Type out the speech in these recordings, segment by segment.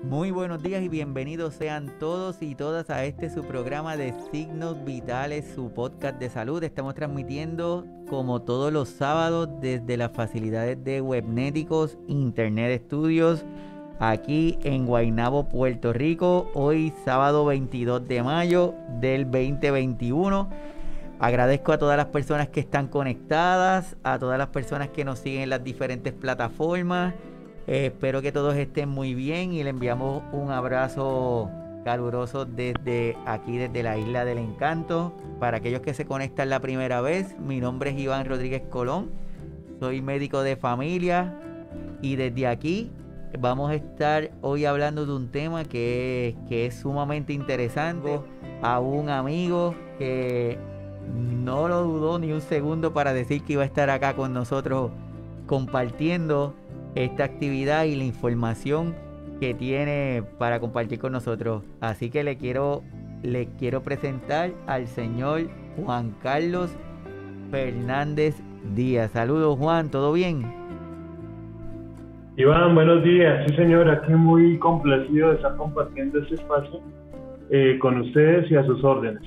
Muy buenos días y bienvenidos sean todos y todas a su programa de Signos Vitales, su podcast de salud. Estamos transmitiendo como todos los sábados desde las facilidades de Webnéticos Internet Studios aquí en Guaynabo, Puerto Rico. Hoy sábado 22 de mayo del 2021. Agradezco a todas las personas que están conectadas, a todas las personas que nos siguen en las diferentes plataformas. Espero que todos estén muy bien y le enviamos un abrazo caluroso desde aquí, desde la Isla del Encanto. Para aquellos que se conectan la primera vez, mi nombre es Iván Rodríguez Colón, soy médico de familia y desde aquí vamos a estar hoy hablando de un tema que es sumamente interesante. A un amigo que no lo dudó ni un segundo para decir que iba a estar acá con nosotros compartiendo esta actividad y la información que tiene para compartir con nosotros. Así que le quiero presentar al señor Juan Carlos Fernández Díaz. Saludos, Juan, ¿todo bien? Iván, buenos días. Sí, señor, aquí muy complacido de estar compartiendo este espacio con ustedes y a sus órdenes.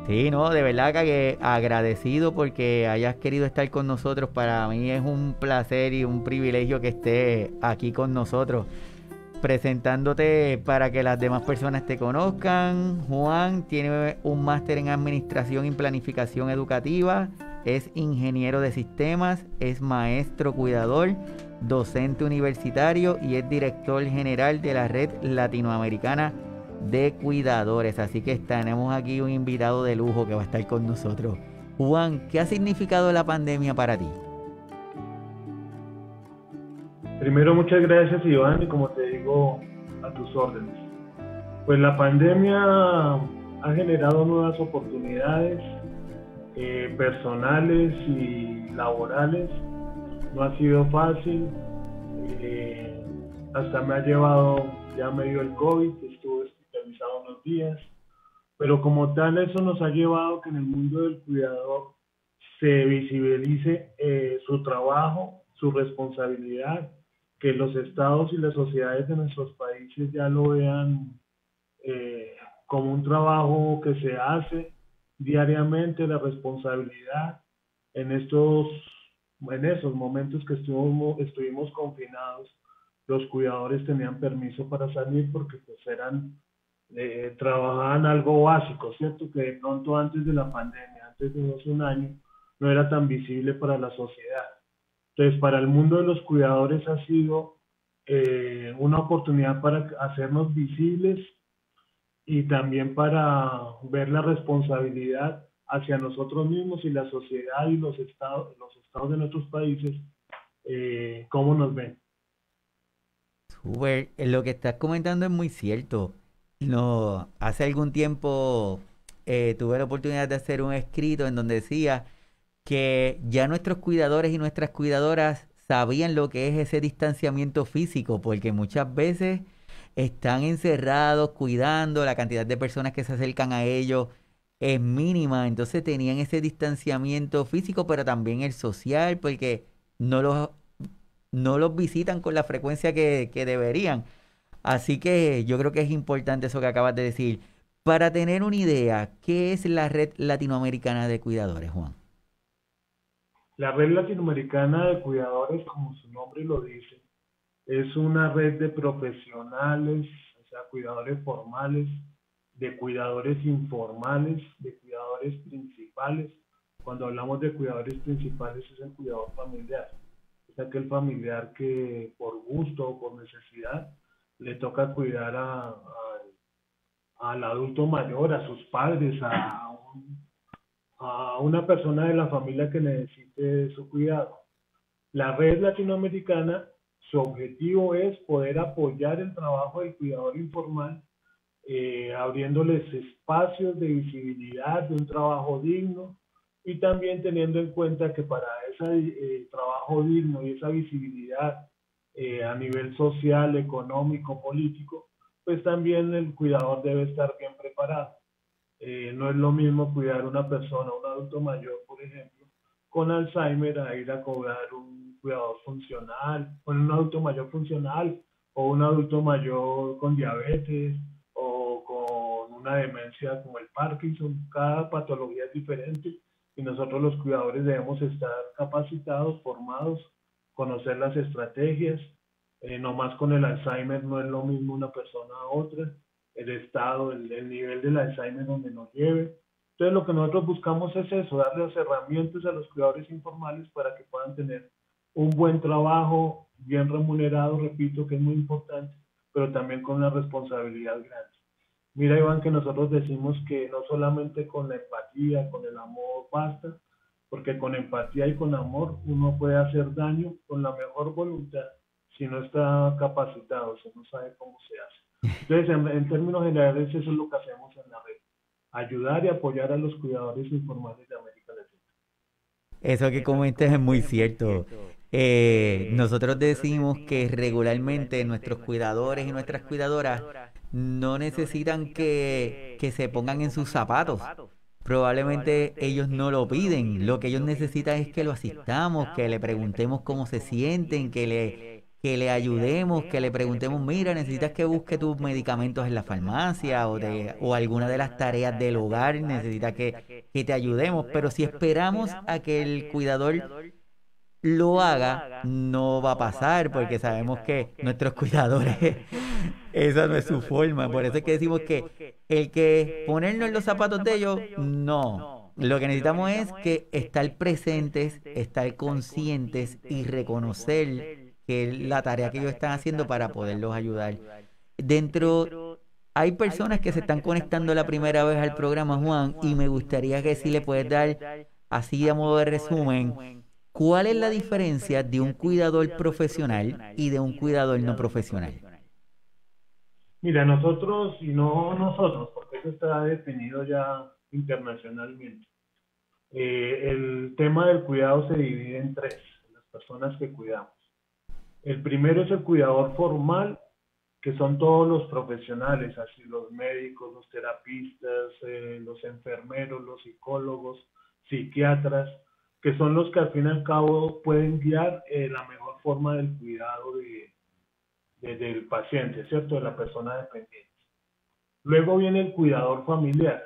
Sí, no, de verdad que agradecido porque hayas querido estar con nosotros. Para mí es un placer y un privilegio que esté aquí con nosotros, presentándote para que las demás personas te conozcan. Juan tiene un máster en Administración y Planificación Educativa, es ingeniero de sistemas, es maestro cuidador, docente universitario y es director general de la Red Latinoamericana de Cuidadores. Así que tenemos aquí un invitado de lujo que va a estar con nosotros. Juan, ¿qué ha significado la pandemia para ti? Primero, muchas gracias, Iván, y como te digo, a tus órdenes. Pues la pandemia ha generado nuevas oportunidades personales y laborales. No ha sido fácil. eh, Hasta me ha llevado, ya me dio el COVID, estuve hospitalizado unos días. Pero como tal, eso nos ha llevado que en el mundo del cuidador se visibilice su trabajo, su responsabilidad, que los estados y las sociedades de nuestros países ya lo vean como un trabajo que se hace diariamente, la responsabilidad en estos, en esos momentos que estuvimos confinados. Los cuidadores tenían permiso para salir porque pues trabajaban algo básico, ¿cierto? Que de pronto antes de la pandemia, antes de hace un año, no era tan visible para la sociedad. Entonces, para el mundo de los cuidadores ha sido una oportunidad para hacernos visibles y también para ver la responsabilidad hacia nosotros mismos y la sociedad y los estados de nuestros países, cómo nos ven. Súper, lo que estás comentando es muy cierto. No, hace algún tiempo tuve la oportunidad de hacer un escrito en donde decía que ya nuestros cuidadores y nuestras cuidadoras sabían lo que es ese distanciamiento físico, porque muchas veces están encerrados cuidando, la cantidad de personas que se acercan a ellos es mínima, entonces tenían ese distanciamiento físico, pero también el social, porque no los, no los visitan con la frecuencia que deberían. Así que yo creo que es importante eso que acabas de decir. Para tener una idea, ¿qué es la Red Latinoamericana de Cuidadores, Juan? La Red Latinoamericana de Cuidadores, como su nombre lo dice, es una red de profesionales, o sea, cuidadores formales, de cuidadores informales, de cuidadores principales. Cuando hablamos de cuidadores principales es el cuidador familiar. Es aquel familiar que por gusto o por necesidad le toca cuidar al adulto mayor, a sus padres, a una persona de la familia que necesite su cuidado. La red latinoamericana, su objetivo es poder apoyar el trabajo del cuidador informal, abriéndoles espacios de visibilidad, de un trabajo digno y también teniendo en cuenta que para ese trabajo digno y esa visibilidad a nivel social, económico, político, pues también el cuidador debe estar bien preparado. No es lo mismo cuidar a una persona, un adulto mayor, por ejemplo, con Alzheimer, a ir a cobrar un cuidador funcional, con un adulto mayor funcional o un adulto mayor con diabetes o con una demencia como el Parkinson. Cada patología es diferente y nosotros los cuidadores debemos estar capacitados, formados, conocer las estrategias. No más con el Alzheimer no es lo mismo una persona a otra, el estado, el nivel del Alzheimer donde nos lleve. Entonces lo que nosotros buscamos es eso, darle las herramientas a los cuidadores informales para que puedan tener un buen trabajo, bien remunerado, repito, que es muy importante, pero también con una responsabilidad grande. Mira, Iván, que nosotros decimos que no solamente con la empatía, con el amor basta, porque con empatía y con amor uno puede hacer daño con la mejor voluntad si no está capacitado, si no sabe cómo se hace. Entonces, en términos generales, eso es lo que hacemos en la red, ayudar y apoyar a los cuidadores informales de América Latina. Eso que comentas es muy cierto. Nosotros decimos que regularmente nuestros cuidadores y nuestras cuidadoras no necesitan que se pongan en sus zapatos. Probablemente ellos no lo piden. Lo que ellos necesitan es que lo asistamos, que le preguntemos cómo se sienten, que le ayudemos, que le preguntemos, mira, necesitas que busque tus medicamentos en la farmacia o alguna de las tareas del hogar, necesitas que te ayudemos. Pero si esperamos a que el cuidador lo haga, no va a pasar porque sabemos que nuestros cuidadores, esa no es su forma. Por eso es que decimos que el que ponernos en los zapatos de ellos, no. Lo que necesitamos es que estar presentes, estar conscientes y reconocer que es la tarea que ellos están haciendo para poderlos ayudar. Hay personas que se están conectando la primera vez al programa, Juan, y me gustaría que si le puedes dar, así a modo de resumen, ¿cuál es la diferencia de un cuidador profesional y de un cuidador no profesional? Mira, nosotros, y no nosotros, porque eso está definido ya internacionalmente. El tema del cuidado se divide en tres, las personas que cuidamos. El primero es el cuidador formal, que son todos los profesionales, así los médicos, los terapistas, los enfermeros, los psicólogos, psiquiatras, que son los que al fin y al cabo pueden guiar la mejor forma del cuidado del paciente, ¿cierto? De la persona dependiente. Luego viene el cuidador familiar,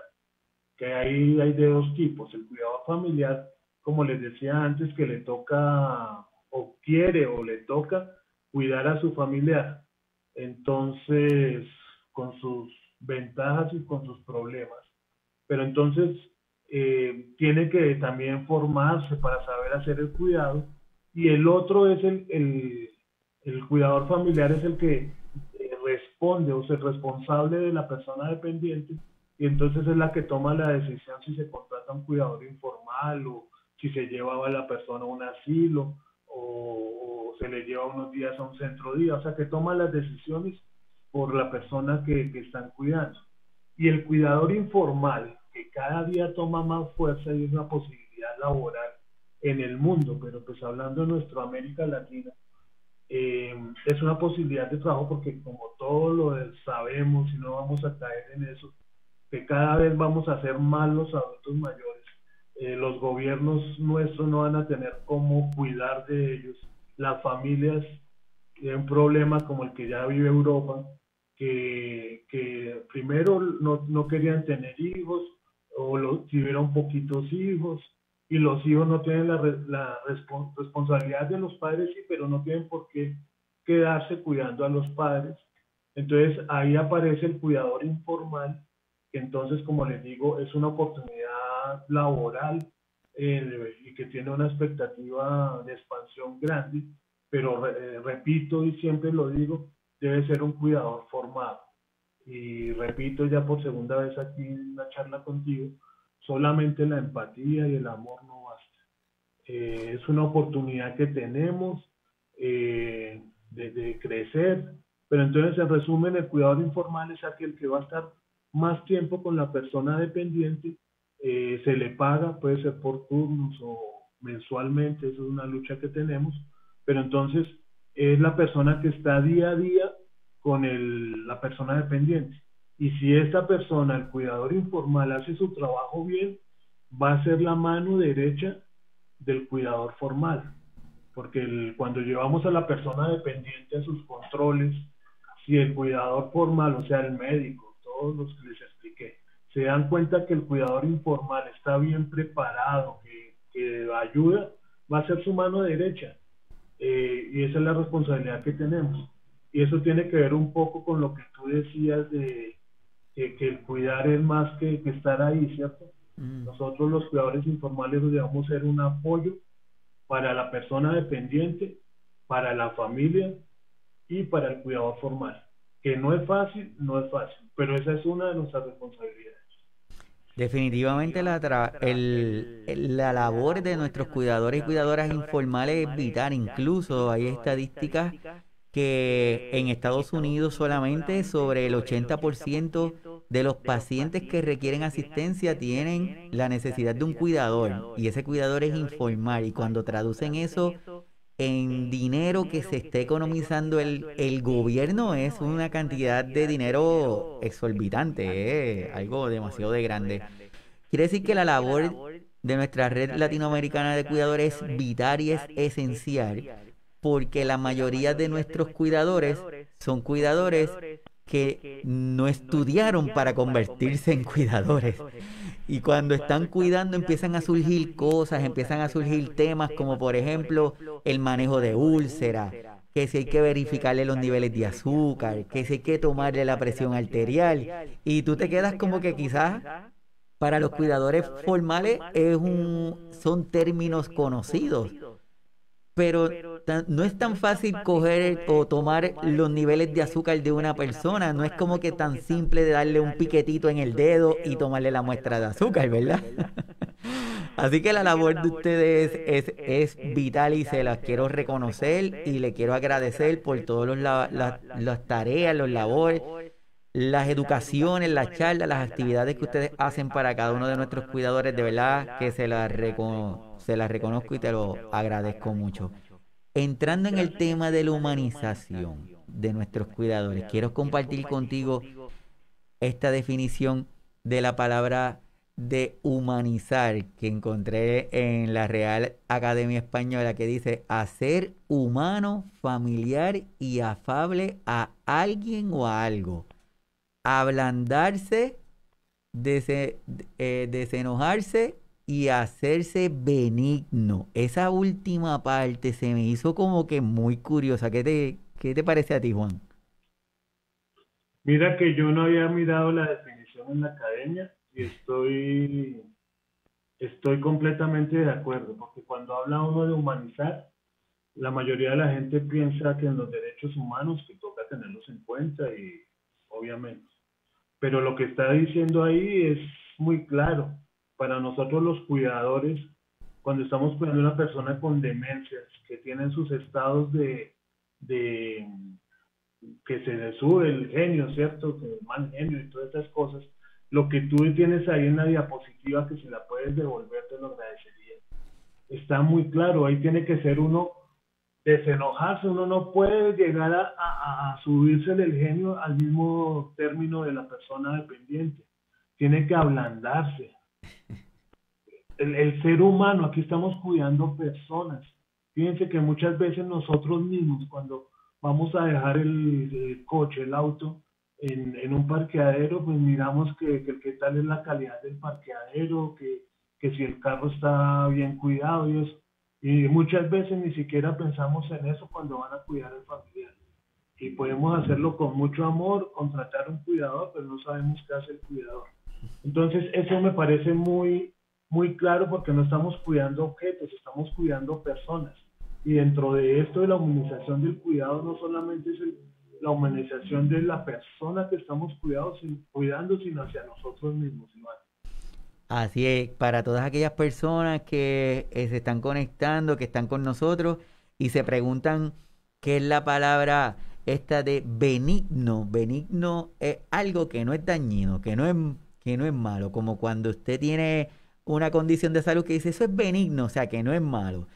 que ahí hay de dos tipos. El cuidador familiar, como les decía antes, que le toca o quiere o le toca cuidar a su familiar. Entonces, con sus ventajas y con sus problemas. Pero entonces, tiene que también formarse para saber hacer el cuidado. Y el otro es el cuidador familiar, es el que responde o es el responsable de la persona dependiente, y entonces es la que toma la decisión si se contrata un cuidador informal o si se lleva a la persona a un asilo o se le lleva unos días a un centro día, o sea que toma las decisiones por la persona que están cuidando. Y el cuidador informal, que cada día toma más fuerza y es una posibilidad laboral en el mundo, pero pues hablando de nuestra América Latina, es una posibilidad de trabajo porque como todos lo sabemos y no vamos a caer en eso, que cada vez vamos a ser más los adultos mayores, los gobiernos nuestros no van a tener cómo cuidar de ellos, las familias tienen un problema como el que ya vive Europa, que primero no querían tener hijos o tuvieron poquitos hijos y los hijos no tienen la responsabilidad de los padres, sí, pero no tienen por qué quedarse cuidando a los padres. Entonces ahí aparece el cuidador informal, que entonces, como les digo, es una oportunidad laboral y que tiene una expectativa de expansión grande, pero repito y siempre lo digo, debe ser un cuidador formado. Y repito ya por segunda vez aquí en la charla contigo, solamente la empatía y el amor no basta. Es una oportunidad que tenemos de crecer, pero entonces en resumen el cuidador informal es aquel que va a estar más tiempo con la persona dependiente, se le paga, puede ser por turnos o mensualmente, eso es una lucha que tenemos, pero entonces es la persona que está día a día con la persona dependiente. Y si esta persona, el cuidador informal, hace su trabajo bien, va a ser la mano derecha del cuidador formal. Porque cuando llevamos a la persona dependiente a sus controles, si el cuidador formal, o sea, el médico, todos los que les expliqué, se dan cuenta que el cuidador informal está bien preparado, que ayuda, va a ser su mano derecha. Y esa es la responsabilidad que tenemos. Y eso tiene que ver un poco con lo que tú decías de que el cuidar es más que estar ahí, ¿cierto? Nosotros los cuidadores informales debemos ser un apoyo para la persona dependiente, para la familia y para el cuidador formal. Que no es fácil, pero esa es una de nuestras responsabilidades. Definitivamente la labor de nuestros cuidadores y cuidadoras informales es vital. Incluso hay estadísticas que en Estados Unidos solamente sobre el 80% de los pacientes que requieren asistencia tienen la necesidad de un cuidador, y ese cuidador es informal. Y cuando traducen eso en dinero que se esté economizando el gobierno, es una cantidad de dinero exorbitante, algo demasiado de grande. Quiere decir que la labor de nuestra red latinoamericana de cuidadores es vital y es esencial, porque la mayoría de nuestros cuidadores son cuidadores que no estudiaron para convertirse en cuidadores. Y cuando están cuidando empiezan a surgir cosas, empiezan a surgir temas como por ejemplo el manejo de úlceras, que si hay que verificarle los niveles de azúcar, que si hay que tomarle la presión arterial. Y tú te quedas como que quizás para los cuidadores formales son términos conocidos, pero no es tan fácil coger o tomar los niveles de azúcar de una persona. No es como que tan simple de darle un piquetito en el dedo y tomarle la muestra de azúcar, ¿verdad? Así que la labor de ustedes es vital y se las quiero reconocer y le quiero agradecer por todas las tareas, los labores, las educaciones, las charlas, las actividades que ustedes hacen para cada uno de nuestros cuidadores. De verdad que se las reconozco y te lo agradezco mucho. Entrando en el tema de la humanización de nuestros cuidadores, quiero compartir contigo esta definición de la palabra de humanizar que encontré en la Real Academia Española, que dice: hacer humano, familiar y afable a alguien o a algo. Ablandarse, desenojarse y hacerse benigno. Esa última parte se me hizo como que muy curiosa. ¿Qué te parece a ti, Juan? Mira que yo no había mirado la definición en la academia y estoy completamente de acuerdo, porque cuando habla uno de humanizar, la mayoría de la gente piensa que en los derechos humanos que toca tenerlos en cuenta y obviamente. Pero lo que está diciendo ahí es muy claro. Para nosotros los cuidadores, cuando estamos cuidando a una persona con demencias, que tienen sus estados de que se le sube el genio, ¿cierto? Que el mal genio y todas estas cosas, lo que tú tienes ahí en la diapositiva, que si la puedes devolver, te lo agradecería. Está muy claro, ahí tiene que ser uno desenojarse, uno no puede llegar a subirse el genio al mismo término de la persona dependiente, tiene que ablandarse. El ser humano, aquí estamos cuidando personas. Fíjense que muchas veces nosotros mismos, cuando vamos a dejar el coche, el auto, en un parqueadero, pues miramos que qué tal es la calidad del parqueadero, que si el carro está bien cuidado y eso. Y muchas veces ni siquiera pensamos en eso cuando van a cuidar al familiar. Y podemos hacerlo con mucho amor, contratar un cuidador, pero no sabemos qué hace el cuidador. Entonces, eso me parece muy, muy claro, porque no estamos cuidando objetos, estamos cuidando personas. Y dentro de esto de la humanización del cuidado, no solamente es la humanización de la persona que estamos cuidando, sino hacia nosotros mismos, Iván. Así es, para todas aquellas personas que se están conectando, que están con nosotros y se preguntan qué es la palabra esta de benigno. Benigno es algo que no es dañino, que no es malo, como cuando usted tiene una condición de salud que dice eso es benigno, o sea, que no es malo.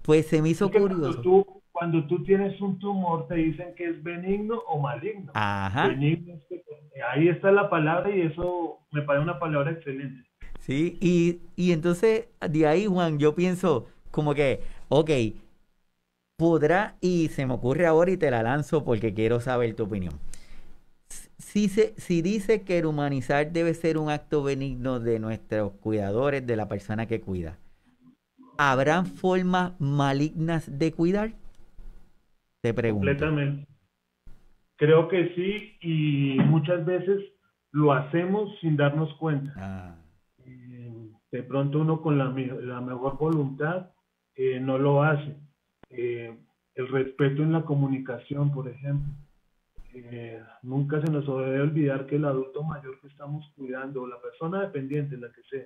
Pues se me hizo curioso. Cuando tú tienes un tumor, te dicen que es benigno o maligno. Ajá. Benigno es que, ahí está la palabra, y eso me parece una palabra excelente. Sí, y entonces de ahí, Juan, yo pienso como que, ok, podrá, y se me ocurre ahora y te la lanzo porque quiero saber tu opinión. si dice que el humanizar debe ser un acto benigno de nuestros cuidadores, de la persona que cuida, ¿habrán formas malignas de cuidar? Te pregunto. Completamente. Creo que sí, y muchas veces lo hacemos sin darnos cuenta. Ah, De pronto uno con la mejor voluntad no lo hace. El respeto en la comunicación, por ejemplo. Nunca se nos debe olvidar que el adulto mayor que estamos cuidando, o la persona dependiente, la que sea,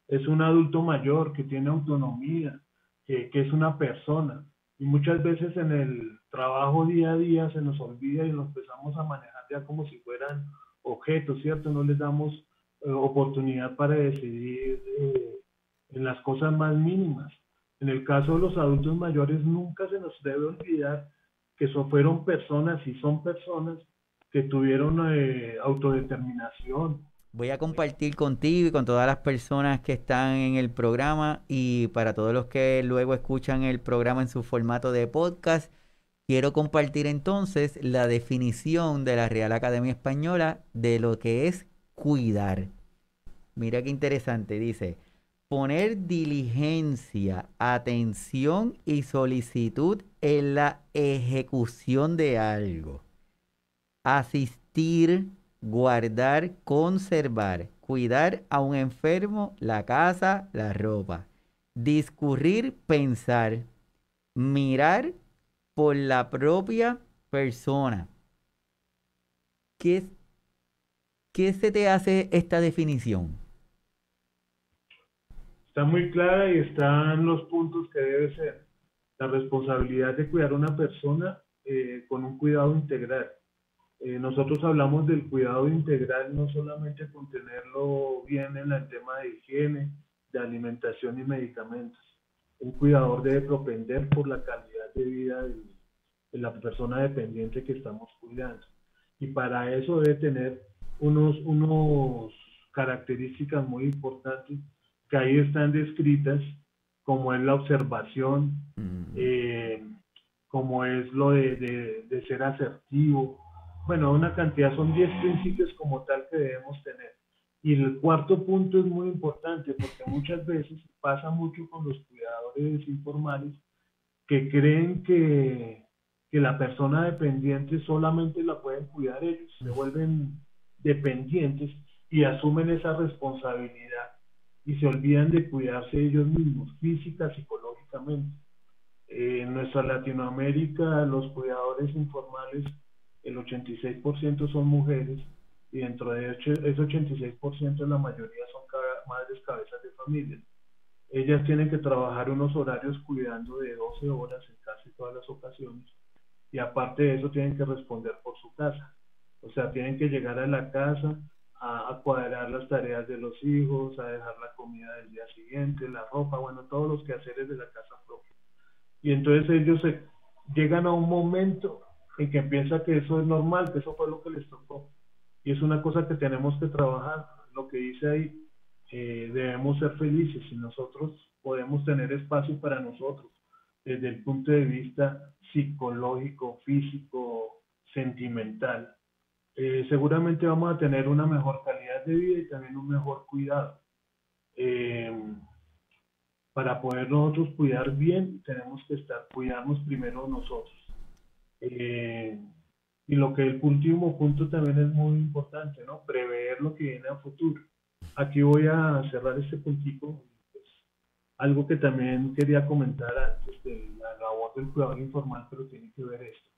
es un adulto mayor que tiene autonomía, que es una persona. Y muchas veces en el trabajo día a día se nos olvida y nos empezamos a manejar ya como si fueran objetos, ¿cierto? No les damos oportunidad para decidir en las cosas más mínimas. En el caso de los adultos mayores, nunca se nos debe olvidar que fueron personas y son personas que tuvieron autodeterminación. voy a compartir contigo y con todas las personas que están en el programa y para todos los que luego escuchan el programa en su formato de podcast, quiero compartir entonces la definición de la Real Academia Española de lo que es cuidar. Mira qué interesante, dice, poner diligencia, atención y solicitud en la ejecución de algo. Asistir, guardar, conservar, cuidar a un enfermo, la casa, la ropa. Discurrir, pensar, mirar por la propia persona. ¿Qué, qué se te hace esta definición? Está muy clara y están los puntos que debe ser. La responsabilidad de cuidar a una persona con un cuidado integral. Nosotros hablamos del cuidado integral no solamente con tenerlo bien en el tema de higiene, de alimentación y medicamentos. Un cuidador debe propender por la calidad de vida de la persona dependiente que estamos cuidando. Y para eso debe tener unos características muy importantes que ahí están descritas, como es la observación, eh, como es lo de ser asertivo. Bueno, una cantidad, son 10 principios como tal que debemos tener. Y el cuarto punto es muy importante porque muchas veces pasa mucho con los cuidadores informales que creen que la persona dependiente solamente la pueden cuidar ellos, se vuelven dependientes y asumen esa responsabilidad y se olvidan de cuidarse ellos mismos, física, psicológicamente. En nuestra Latinoamérica, los cuidadores informales, el 86% son mujeres y dentro de ese 86% la mayoría son madres cabezas de familia. Ellas tienen que trabajar unos horarios cuidando de 12 horas en casi todas las ocasiones y aparte de eso tienen que responder por su casa. O sea, tienen que llegar a la casa a cuadrar las tareas de los hijos, a dejar la comida del día siguiente, la ropa, bueno, todos los quehaceres de la casa propia. Y entonces ellos llegan a un momento en que piensan que eso es normal, que eso fue lo que les tocó. Y es una cosa que tenemos que trabajar. Lo que dice ahí, debemos ser felices y nosotros podemos tener espacio para nosotros desde el punto de vista psicológico, físico, sentimental. Seguramente vamos a tener una mejor calidad de vida y también un mejor cuidado. Eh, para poder nosotros cuidar bien, tenemos que cuidarnos primero nosotros. Y lo que el último punto también es muy importante, ¿no? Prever lo que viene a futuro. Aquí voy a cerrar este puntito. Pues, algo que también quería comentar antes de la labor del cuidador informal, pero tiene que ver esto.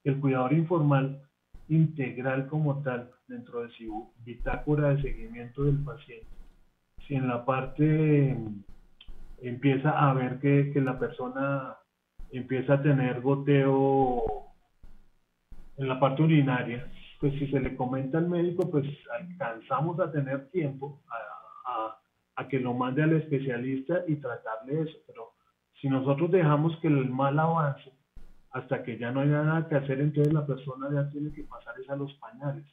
El cuidador informal integral como tal, dentro de su bitácora de seguimiento del paciente, si en la parte empieza a ver que la persona empieza a tener goteo en la parte urinaria, pues si se le comenta al médico, pues alcanzamos a tener tiempo a que lo mande al especialista y tratarle eso. Pero si nosotros dejamos que el mal avance hasta que ya no hay nada que hacer, entonces la persona ya tiene que pasar a los pañales.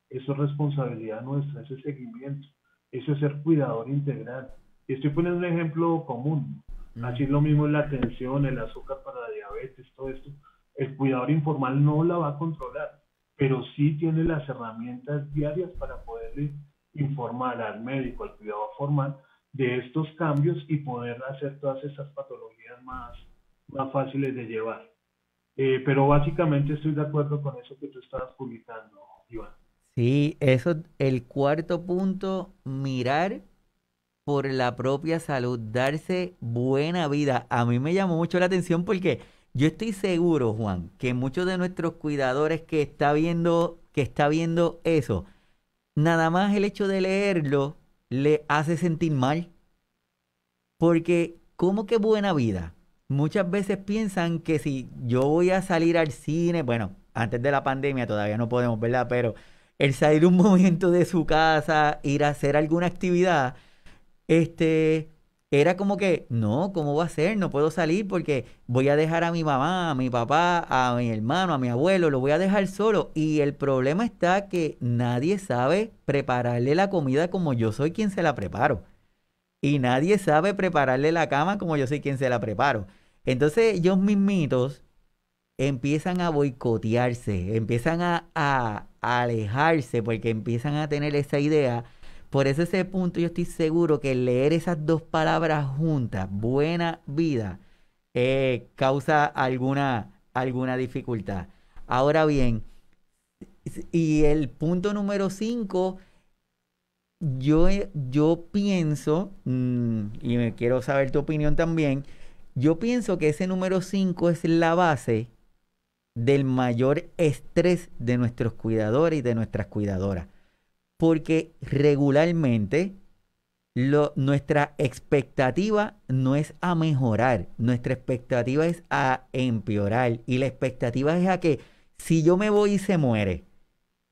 Eso es responsabilidad nuestra, ese seguimiento, eso es ser cuidador integral. Y estoy poniendo un ejemplo común. Así es lo mismo en la atención, el azúcar para la diabetes, todo esto. El cuidador informal no la va a controlar. pero sí tiene las herramientas diarias para poderle informar al médico, al cuidador formal, de estos cambios y poder hacer todas esas patologías más fáciles de llevar. Pero básicamente estoy de acuerdo con eso que tú estabas publicando, Iván. Sí, eso, el cuarto punto, mirar por la propia salud, darse buena vida. A mí me llamó mucho la atención porque yo estoy seguro, Juan, que muchos de nuestros cuidadores que está viendo eso, nada más el hecho de leerlo le hace sentir mal. Porque, ¿cómo que buena vida? Muchas veces piensan que si yo voy a salir al cine, bueno, antes de la pandemia todavía no podemos, ¿verdad? Pero el salir un momento de su casa, ir a hacer alguna actividad, este, era como que, no, ¿cómo va a ser? No puedo salir porque voy a dejar a mi mamá, a mi papá, a mi hermano, a mi abuelo, lo voy a dejar solo. Y el problema está que nadie sabe prepararle la comida como yo soy quien se la preparo. Y nadie sabe prepararle la cama como yo soy quien se la preparo. Entonces ellos mismitos empiezan a boicotearse, empiezan a alejarse porque empiezan a tener esa idea. Por eso ese punto yo estoy seguro que leer esas dos palabras juntas, buena vida, causa alguna dificultad. Ahora bien, y el punto número 5, yo pienso, y me quiero saber tu opinión también, yo pienso que ese número 5 es la base del mayor estrés de nuestros cuidadores y de nuestras cuidadoras. Porque regularmente nuestra expectativa no es a mejorar, nuestra expectativa es a empeorar. Y la expectativa es a que si yo me voy y se muere,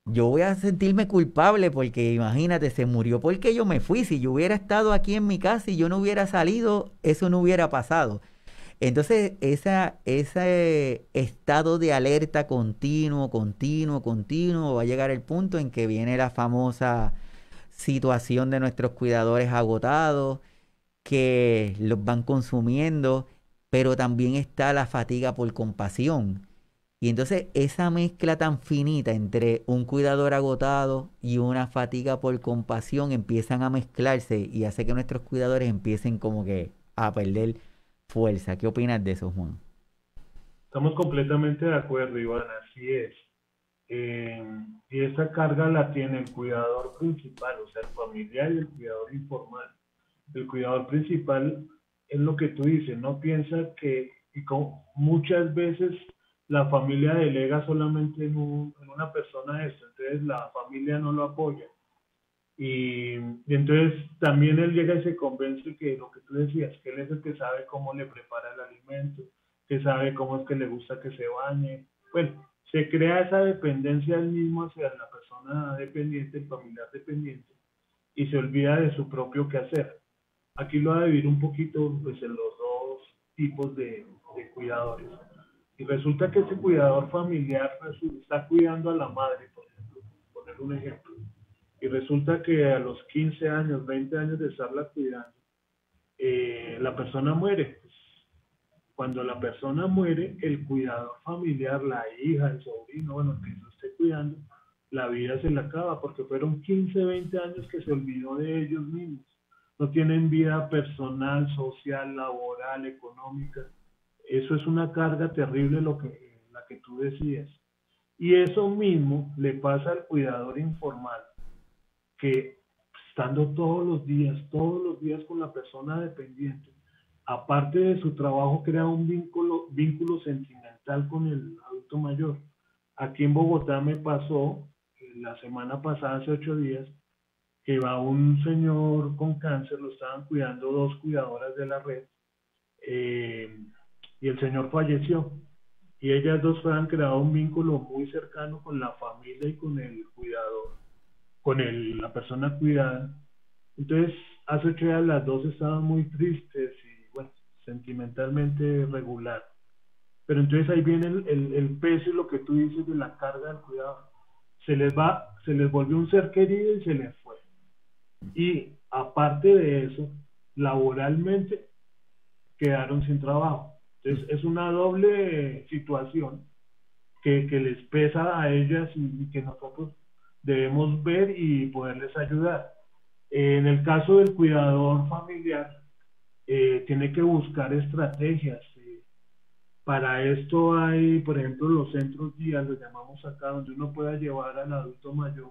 yo voy a sentirme culpable porque imagínate, se murió porque yo me fui. Si yo hubiera estado aquí en mi casa y yo no hubiera salido, eso no hubiera pasado. Entonces, ese estado de alerta continuo, continuo, continuo, va a llegar el punto en que viene la famosa situación de nuestros cuidadores agotados, que los van consumiendo, pero también está la fatiga por compasión. Y entonces esa mezcla tan finita entre un cuidador agotado y una fatiga por compasión empiezan a mezclarse y hace que nuestros cuidadores empiecen como que a perder fuerza. ¿Qué opinas de eso, Juan? Estamos completamente de acuerdo, Iván, así es. Y esa carga la tiene el cuidador principal, o sea, el familiar y el cuidador informal. El cuidador principal es lo que tú dices, no piensa que, y muchas veces la familia delega solamente en una persona esto, entonces la familia no lo apoya. Y entonces también él llega y se convence que lo que tú decías, que él es el que sabe cómo le prepara el alimento, que sabe cómo es que le gusta que se bañe. Bueno, se crea esa dependencia del mismo hacia la persona dependiente, el familiar dependiente, y se olvida de su propio quehacer. Aquí lo va a dividir un poquito pues, en los dos tipos de cuidadores. Y resulta que ese cuidador familiar está cuidando a la madre, por ejemplo, por poner un ejemplo. Y resulta que a los 15 años, 20 años de estarla cuidando, la persona muere. Pues, cuando la persona muere, el cuidador familiar, la hija, el sobrino, bueno, que lo esté cuidando, la vida se le acaba porque fueron 15, 20 años que se olvidó de ellos mismos. No tienen vida personal, social, laboral, económica. Eso es una carga terrible la que tú decías. Y eso mismo le pasa al cuidador informal, que estando todos los días con la persona dependiente, aparte de su trabajo, crea un vínculo sentimental con el adulto mayor. Aquí en Bogotá me pasó, la semana pasada, hace 8 días, que va un señor con cáncer, lo estaban cuidando dos cuidadoras de la red, eh, y el señor falleció. Y ellas dos han creado un vínculo muy cercano con la familia y con el cuidador, la persona cuidada. Entonces, hace 8 días las dos estaban muy tristes y, bueno, sentimentalmente regular. Pero entonces ahí viene el peso y lo que tú dices de la carga del cuidado. Se les volvió un ser querido y se les fue. Y aparte de eso, laboralmente quedaron sin trabajo. Entonces, es una doble situación que les pesa a ellas y que nosotros debemos ver y poderles ayudar. En el caso del cuidador familiar, tiene que buscar estrategias. Para esto hay, por ejemplo, los centros día, los llamamos acá, donde uno pueda llevar al adulto mayor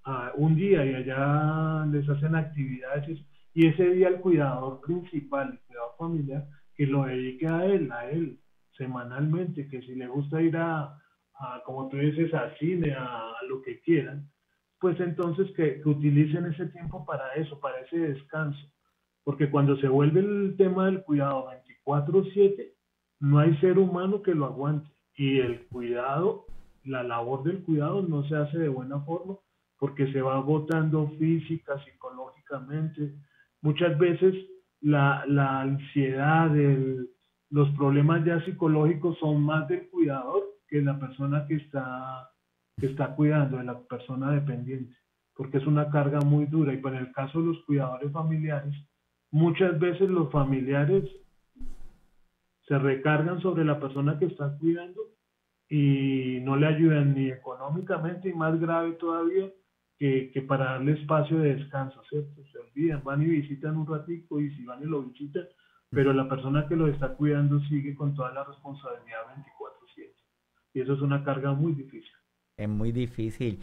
a un día y allá les hacen actividades y ese día el cuidador principal, el cuidador familiar, que lo dedique a él, semanalmente, que si le gusta ir como tú dices, a cine, a lo que quieran, pues entonces que utilicen ese tiempo para eso, para ese descanso. Porque cuando se vuelve el tema del cuidado 24/7, no hay ser humano que lo aguante. Y el cuidado, la labor del cuidado no se hace de buena forma porque se va agotando física, psicológicamente. Muchas veces la ansiedad, los problemas ya psicológicos son más del cuidador que la persona que está cuidando, de la persona dependiente, porque es una carga muy dura. Y para el caso de los cuidadores familiares, muchas veces los familiares se recargan sobre la persona que está cuidando y no le ayudan ni económicamente y más grave todavía que para darle espacio de descanso, ¿cierto? Se olvidan, van y visitan un ratico y si van y lo visitan, pero la persona que lo está cuidando sigue con toda la responsabilidad 24/7 y eso es una carga muy difícil. Es muy difícil.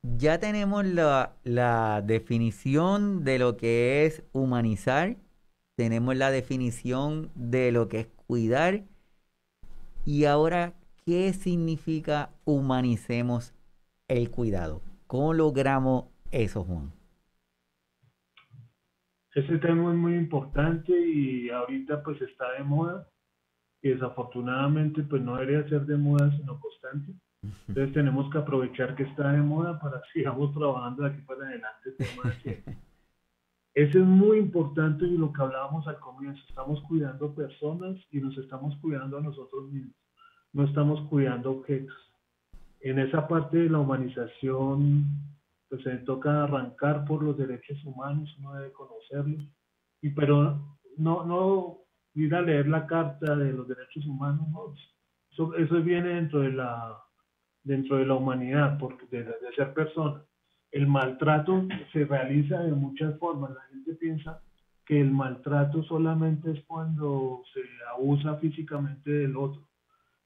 Ya tenemos la definición de lo que es humanizar, tenemos la definición de lo que es cuidar y ahora, ¿qué significa humanicemos el cuidado? ¿Cómo logramos eso, Juan? Ese tema es muy importante y ahorita pues está de moda y desafortunadamente pues no debería ser de moda sino constante. Entonces tenemos que aprovechar que está de moda para que sigamos trabajando de aquí para adelante el tema de ciencia. Eso es muy importante y lo que hablábamos al comienzo, estamos cuidando personas y nos estamos cuidando a nosotros mismos, no estamos cuidando objetos. En esa parte de la humanización, pues se toca arrancar por los derechos humanos, uno debe conocerlos, pero no ir a leer la carta de los derechos humanos, no, eso viene dentro de la humanidad, porque de ser persona. El maltrato se realiza de muchas formas. La gente piensa que el maltrato solamente es cuando se abusa físicamente del otro.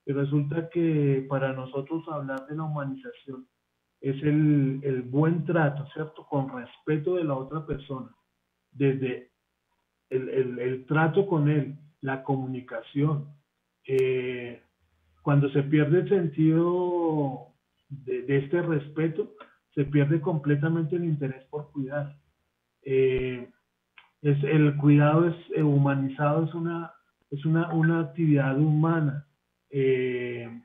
Y resulta que para nosotros hablar de la humanización es el buen trato, ¿cierto? Con respeto de la otra persona. Desde el trato con él, la comunicación. Eh, Cuando se pierde el sentido de este respeto, se pierde completamente el interés por cuidar. Eh, el cuidado es humanizado, una actividad humana eh,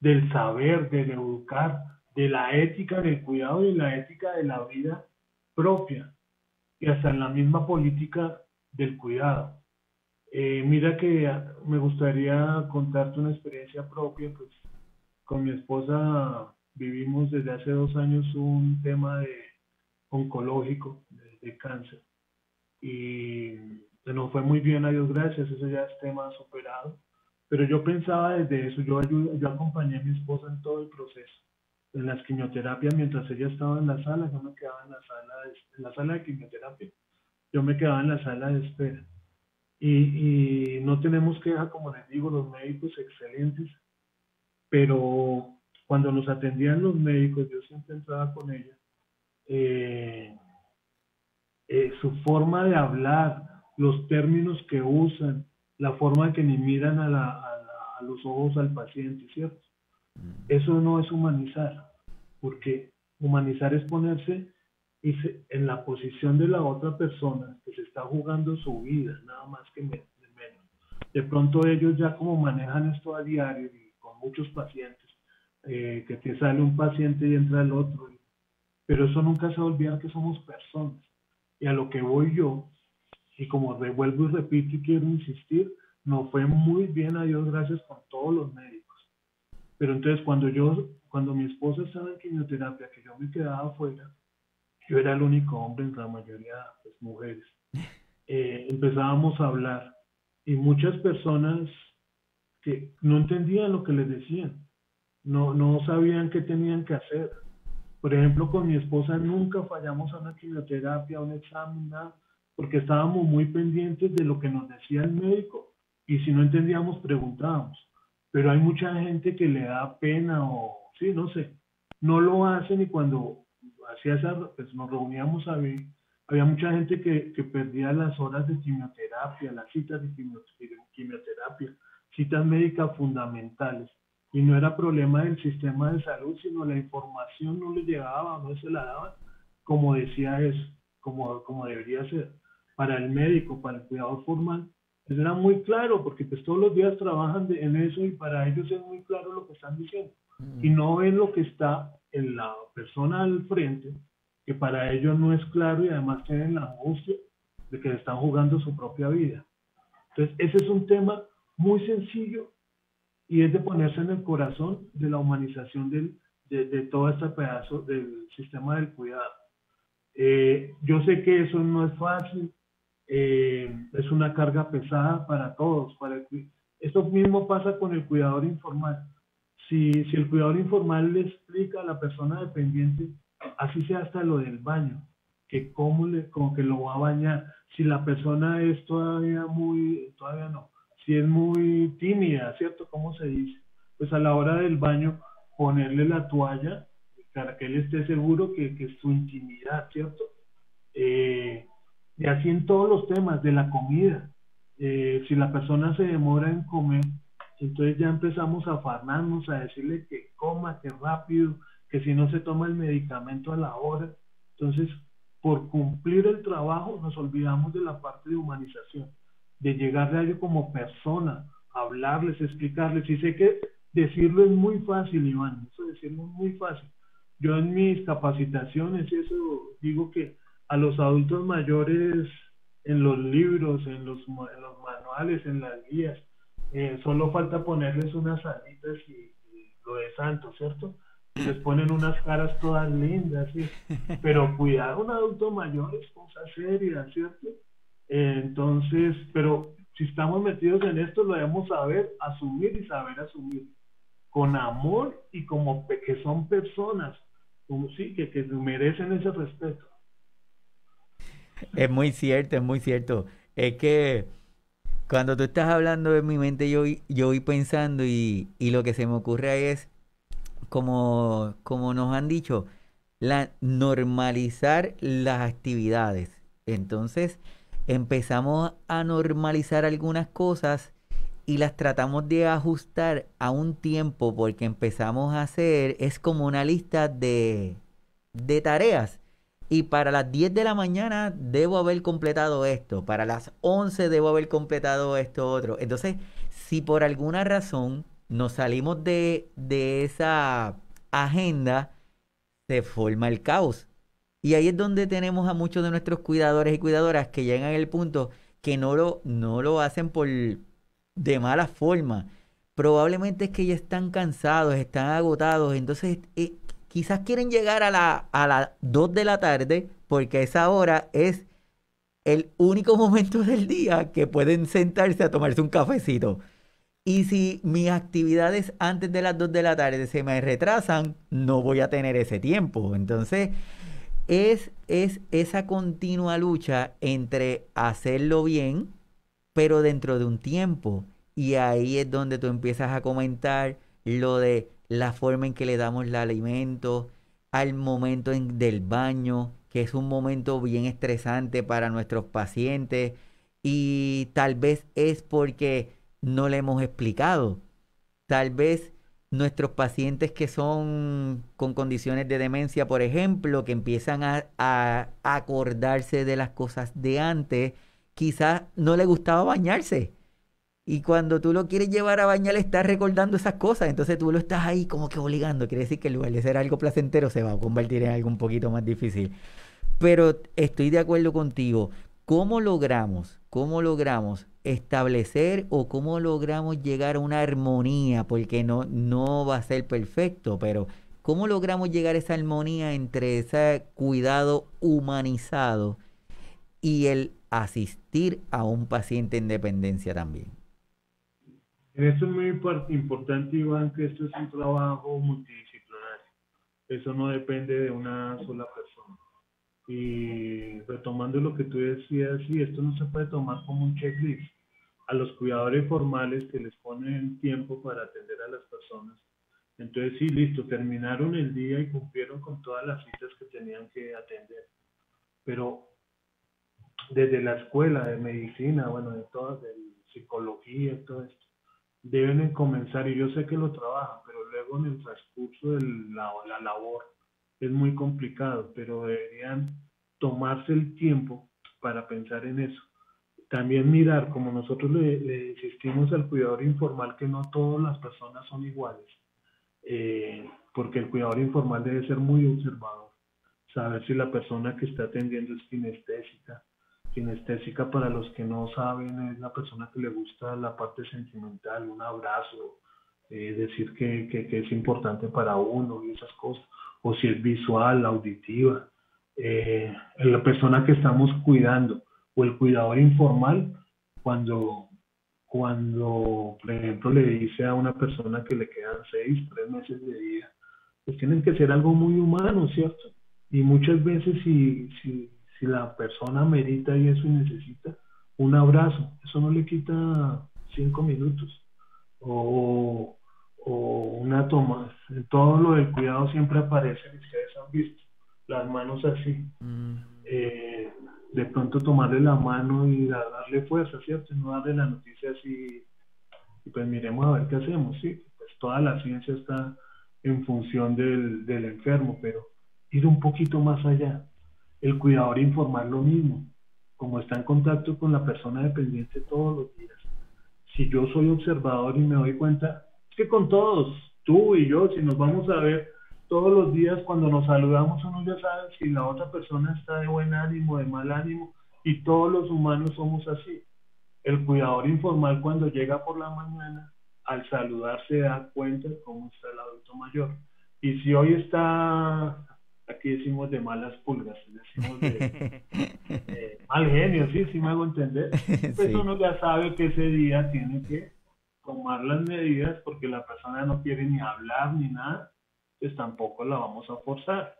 del saber, del educar, de la ética del cuidado y la ética de la vida propia y hasta en la misma política del cuidado. Mira que me gustaría contarte una experiencia propia, pues con mi esposa vivimos desde hace 2 años un tema oncológico de cáncer y nos fue muy bien a Dios gracias, eso ya es tema superado, pero yo pensaba desde eso, yo acompañé a mi esposa en todo el proceso, en las quimioterapias mientras ella estaba en la sala, yo me quedaba en la sala de quimioterapia, yo me quedaba en la sala de espera. Y no tenemos queja, como les digo, los médicos excelentes, pero cuando nos atendían los médicos, yo siempre entraba con ella, eh, su forma de hablar, los términos que usan, la forma en que ni miran a los ojos al paciente, ¿cierto? Eso no es humanizar, porque humanizar es ponerse en la posición de la otra persona que se está jugando su vida, nada más que menos. De pronto ellos ya como manejan esto a diario y con muchos pacientes, que te sale un paciente y entra el otro, pero eso nunca se olvida que somos personas. Y a lo que voy yo, y como revuelvo y repito y quiero insistir, nos fue muy bien a Dios gracias con todos los médicos. Pero entonces cuando mi esposa estaba en quimioterapia, que yo me quedaba afuera, yo era el único hombre en la mayoría de pues, mujeres. Empezábamos a hablar y muchas personas que no entendían lo que les decían. no sabían qué tenían que hacer. Por ejemplo, con mi esposa nunca fallamos a una quimioterapia, a un examen, nada, porque estábamos muy pendientes de lo que nos decía el médico y si no entendíamos, preguntábamos. Pero hay mucha gente que le da pena o, sí, no sé, no lo hacen y cuando hacía esa, pues nos reuníamos a ver, había mucha gente que perdía las horas de quimioterapia, las citas de quimioterapia, citas médicas fundamentales. Y no era problema del sistema de salud, sino la información no le llegaba, no se la daban, como decía eso, como debería ser. Para el médico, para el cuidador formal, eso era muy claro, porque pues todos los días trabajan en eso y para ellos es muy claro lo que están diciendo. Y Mm. no ven lo que está en la persona al frente, que para ellos no es claro y además tienen la angustia de que están jugando su propia vida. Entonces, ese es un tema muy sencillo y es de ponerse en el corazón de la humanización de todo este pedazo del sistema del cuidado. Yo sé que eso no es fácil, es una carga pesada para todos. Esto mismo pasa con el cuidador informal. Si el cuidador informal le explica a la persona dependiente, así sea hasta lo del baño, que como que lo va a bañar, si la persona es todavía no, si es muy tímida, ¿cierto? ¿Cómo se dice? Pues a la hora del baño ponerle la toalla para que él esté seguro que es su intimidad, ¿cierto? Eh, y así en todos los temas de la comida. Si la persona se demora en comer, entonces ya empezamos a afanarnos, a decirle que coma, que rápido, que si no se toma el medicamento a la hora. Entonces, por cumplir el trabajo, nos olvidamos de la parte de humanización, de llegarle a ellos como persona, hablarles, explicarles. Y sé que decirlo es muy fácil, Iván, eso decirlo es muy fácil. Yo en mis capacitaciones, eso digo que a los adultos mayores en los libros, en los manuales, en las guías, solo falta ponerles unas alitas y lo de santo, ¿cierto? Y les ponen unas caras todas lindas, ¿sí? Pero cuidar a un adulto mayor es cosa seria, ¿cierto? Entonces, pero si estamos metidos en esto, lo debemos saber asumir y saber asumir con amor y como que son personas, como sí, que merecen ese respeto. Es muy cierto, es muy cierto. Es que cuando tú estás hablando en mi mente, yo voy pensando y lo que se me ocurre ahí es, como nos han dicho, normalizar las actividades. Entonces, empezamos a normalizar algunas cosas y las tratamos de ajustar a un tiempo porque empezamos a hacer, es como una lista de tareas. Y para las 10 de la mañana debo haber completado esto, para las 11 debo haber completado esto otro. Entonces, si por alguna razón nos salimos de esa agenda, se forma el caos. Y ahí es donde tenemos a muchos de nuestros cuidadores y cuidadoras que llegan al punto que no lo hacen de mala forma. Probablemente es que ya están cansados, están agotados, entonces quizás quieren llegar a las 2 de la tarde porque a esa hora es el único momento del día que pueden sentarse a tomarse un cafecito. Y si mis actividades antes de las 2 de la tarde se me retrasan, no voy a tener ese tiempo. Entonces, es esa continua lucha entre hacerlo bien, pero dentro de un tiempo. Y ahí es donde tú empiezas a comentar lo de la forma en que le damos el alimento, al momento del baño, que es un momento bien estresante para nuestros pacientes. Y tal vez es porque no le hemos explicado. Tal vez nuestros pacientes que son con condiciones de demencia, por ejemplo, que empiezan a acordarse de las cosas de antes, quizás no le gustaba bañarse. Y cuando tú lo quieres llevar a bañar, le estás recordando esas cosas. Entonces tú lo estás ahí como que obligando. Quiere decir que en lugar de ser algo placentero, se va a convertir en algo un poquito más difícil. Pero estoy de acuerdo contigo. ¿Cómo logramos establecer o cómo logramos llegar a una armonía? Porque no va a ser perfecto, pero ¿cómo logramos llegar a esa armonía entre ese cuidado humanizado y el asistir a un paciente en dependencia también? Esto es muy importante, Iván, que esto es un trabajo multidisciplinario. Eso no depende de una sola persona. Y retomando lo que tú decías, sí, esto no se puede tomar como un checklist. A los cuidadores formales que les ponen tiempo para atender a las personas. Entonces, sí, listo, terminaron el día y cumplieron con todas las citas que tenían que atender. Pero desde la escuela de medicina, bueno, de todas, de psicología y todo esto, deben comenzar, y yo sé que lo trabajan, pero luego en el transcurso de la labor es muy complicado, pero deberían tomarse el tiempo para pensar en eso. También mirar, como nosotros le insistimos al cuidador informal, que no todas las personas son iguales, porque el cuidador informal debe ser muy observador, saber si la persona que está atendiendo es kinestésica. Kinestésica, para los que no saben, es la persona que le gusta la parte sentimental, un abrazo, decir que es importante para uno y esas cosas, o si es visual, auditiva. La persona que estamos cuidando o el cuidador informal, cuando, por ejemplo, le dice a una persona que le quedan 3 meses de vida, pues tienen que ser algo muy humano, ¿cierto? Y muchas veces si la persona merita y eso y necesita un abrazo, eso no le quita 5 minutos. O, o una toma. En todo lo del cuidado siempre aparece, y ustedes han visto, las manos así. Eh, de pronto tomarle la mano y darle fuerza, ¿cierto? No darle la noticia así, y pues miremos a ver qué hacemos, ¿sí? Pues toda la ciencia está en función del enfermo, pero ir un poquito más allá. El cuidador informal lo mismo, como está en contacto con la persona dependiente todos los días. Si yo soy observador y me doy cuenta, es que con todos, tú y yo, si nos vamos a ver todos los días, cuando nos saludamos, uno ya sabe si la otra persona está de buen ánimo, de mal ánimo, y todos los humanos somos así. El cuidador informal, cuando llega por la mañana, al saludar se da cuenta de cómo está el adulto mayor. Y si hoy está, aquí decimos de malas pulgas, decimos de mal genio, sí, sí me hago entender, pues Sí. uno ya sabe que ese día tiene que tomar las medidas, porque la persona no quiere ni hablar ni nada, pues tampoco la vamos a forzar,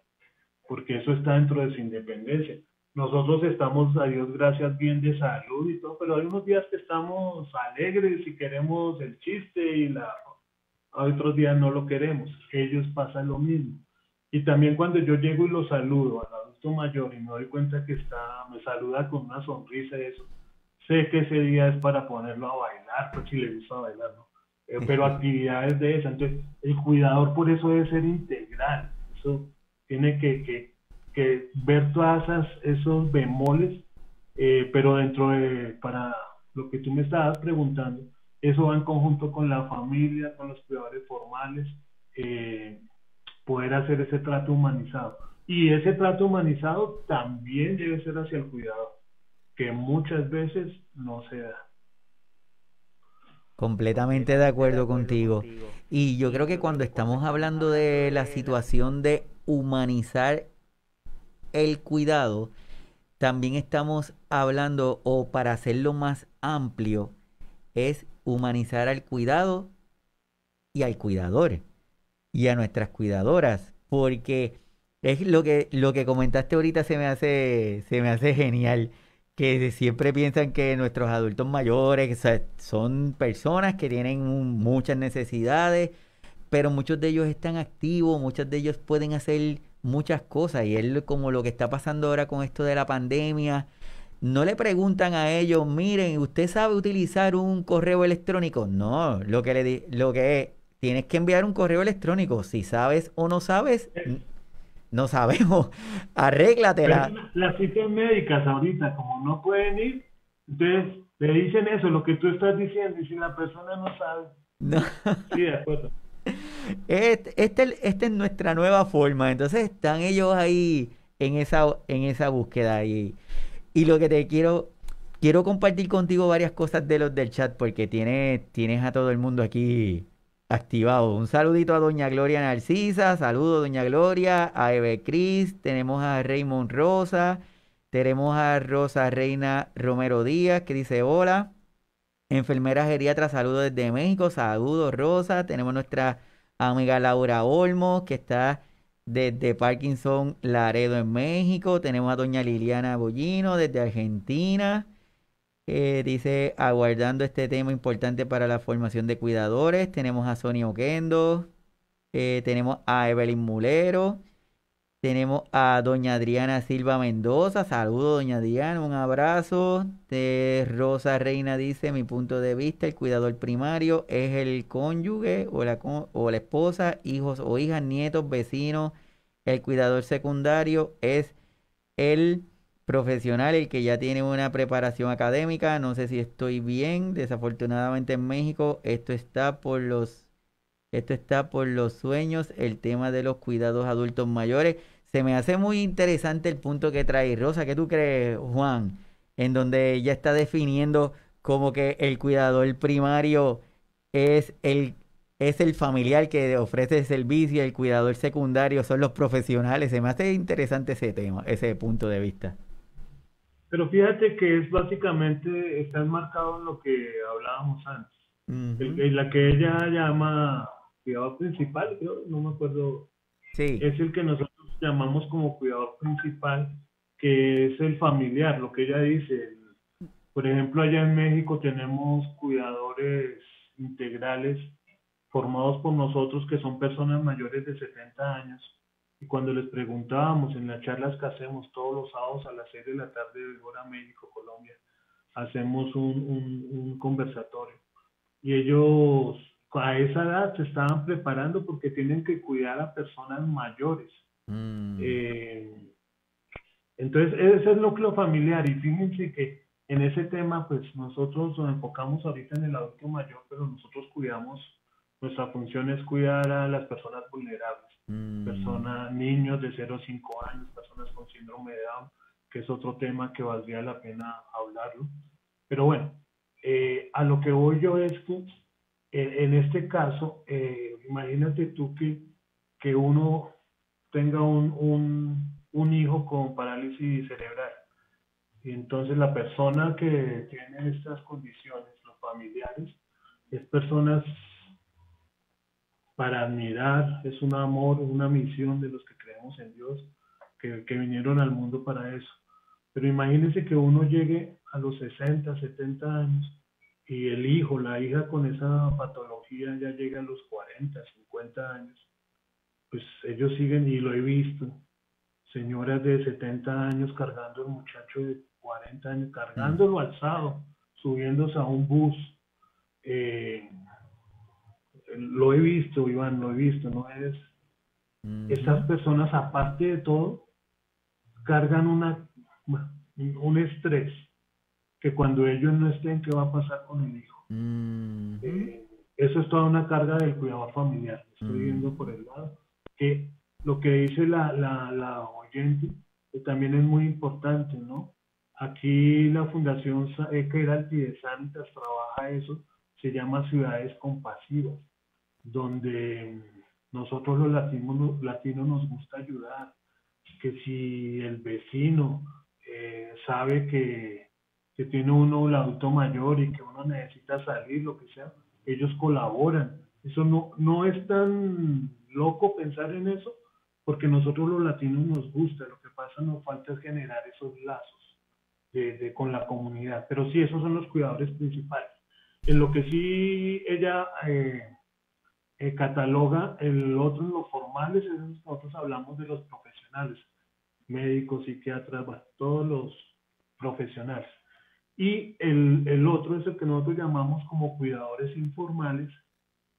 porque eso está dentro de su independencia. Nosotros estamos, a Dios gracias, bien de salud y todo, pero hay unos días que estamos alegres y queremos el chiste y a otros días no lo queremos. Ellos pasan lo mismo. Y también cuando yo llego y lo saludo al adulto mayor y me doy cuenta que me saluda con una sonrisa y eso, sé que ese día es para ponerlo a bailar, pues si le gusta bailar, ¿no? Pero actividades de esa. Entonces, el cuidador por eso debe ser integral. Eso tiene que ver todas esos bemoles, pero para lo que tú me estabas preguntando, eso va en conjunto con la familia, con los cuidadores formales, eh, poder hacer ese trato humanizado. Y ese trato humanizado también debe ser hacia el cuidador, que muchas veces no se da. Completamente de acuerdo contigo. Y yo creo que cuando estamos hablando de la situación de humanizar el cuidado, también estamos hablando, o para hacerlo más amplio, es humanizar al cuidado y al cuidador y a nuestras cuidadoras, porque es lo que comentaste ahorita se me hace genial, que siempre piensan que nuestros adultos mayores, o sea, son personas que tienen muchas necesidades, pero muchos de ellos están activos, muchos de ellos pueden hacer muchas cosas, y es como lo que está pasando ahora con esto de la pandemia. No le preguntan a ellos, miren, ¿usted sabe utilizar un correo electrónico? No, lo que es, tienes que enviar un correo electrónico. Si sabes o no sabes, no sabemos. Pero Arréglatela. las citas médicas ahorita, como no pueden ir, entonces le dicen eso, lo que tú estás diciendo, y si la persona no sabe, No. sí, de acuerdo. Esta es nuestra nueva forma. Entonces están ellos ahí en esa búsqueda. Y lo que quiero compartir contigo varias cosas de los del chat, porque tienes a todo el mundo aquí activado. Un saludito a doña Gloria Narcisa, saludo doña Gloria, a Eve Cris, tenemos a Raymond Rosa, tenemos a Rosa Reina Romero Díaz que dice hola. Enfermera geriatra, saludos desde México, saludos Rosa. Tenemos nuestra amiga Laura Olmos, que está desde Parkinson Laredo en México. Tenemos a doña Liliana Bollino desde Argentina. Dice, aguardando este tema importante para la formación de cuidadores. Tenemos a Sonia Oquendo. Tenemos a Evelyn Mulero. Tenemos a doña Adriana Silva Mendoza. Saludos, doña Adriana, un abrazo. Rosa Reina dice, mi punto de vista, el cuidador primario es el cónyuge o la esposa, hijos o hijas, nietos, vecinos. El cuidador secundario es el profesional, el que ya tiene una preparación académica. No sé si estoy bien. Desafortunadamente en México esto está por los sueños, el tema de los cuidados adultos mayores. Se me hace muy interesante el punto que trae Rosa. ¿Qué tú crees, Juan? En donde ella está definiendo como que el cuidador primario es el familiar que ofrece el servicio, y el cuidador secundario son los profesionales. Se me hace interesante ese tema, ese punto de vista. Pero fíjate que es básicamente, está enmarcado en lo que hablábamos antes. Ujú. En la que ella llama cuidador principal, creo, no me acuerdo, Sí. es el que nosotros llamamos como cuidador principal, que es el familiar, lo que ella dice. Por ejemplo, allá en México tenemos cuidadores integrales formados por nosotros que son personas mayores de 70 años. Y cuando les preguntábamos en las charlas que hacemos todos los sábados a las 6 de la tarde, hora México, Colombia, hacemos un conversatorio. Y ellos a esa edad se estaban preparando porque tienen que cuidar a personas mayores. Mm. Eh, entonces, ese es el núcleo familiar y fíjense que en ese tema, pues nosotros nos enfocamos ahorita en el adulto mayor, pero nosotros cuidamos, nuestra función es cuidar a las personas vulnerables, Mm. personas, niños de 0 a 5 años, personas con síndrome de Down, que es otro tema que valdría la pena hablarlo. Pero bueno, a lo que voy yo es que en este caso, imagínate tú que uno tenga un hijo con parálisis cerebral. Y entonces la persona que tiene estas condiciones, los familiares, es personas para admirar, es un amor, una misión de los que creemos en Dios, que vinieron al mundo para eso. Pero imagínense que uno llegue a los 60, 70 años y el hijo, la hija con esa patología ya llega a los 40, 50 años, pues ellos siguen, y lo he visto, señoras de 70 años cargando al muchacho de 40 años, Mm. cargándolo alzado, subiéndose a un bus. Eh, lo he visto, Iván, lo he visto, ¿no? Esas Ujú. personas, aparte de todo, cargan un estrés que cuando ellos no estén, ¿qué va a pasar con el hijo? Ujú. Eh, Eso es toda una carga del cuidado familiar. Estoy viendo por Mm. el lado que lo que dice la oyente también es muy importante, ¿no? Aquí la Fundación Keralty de Sanitas trabaja eso, se llama Ciudades Compasivas, donde nosotros los latinos nos gusta ayudar, que si el vecino sabe que tiene uno un adulto mayor y que uno necesita salir, lo que sea, ellos colaboran. Eso no es tan loco pensar en eso, porque nosotros los latinos nos gusta, lo que pasa nos falta es generar esos lazos con la comunidad. Pero sí, esos son los cuidadores principales. En lo que sí ella cataloga, el otro en los formales, es nosotros hablamos de los profesionales, médicos, psiquiatras, bueno, todos los profesionales. Y el otro es el que nosotros llamamos como cuidadores informales,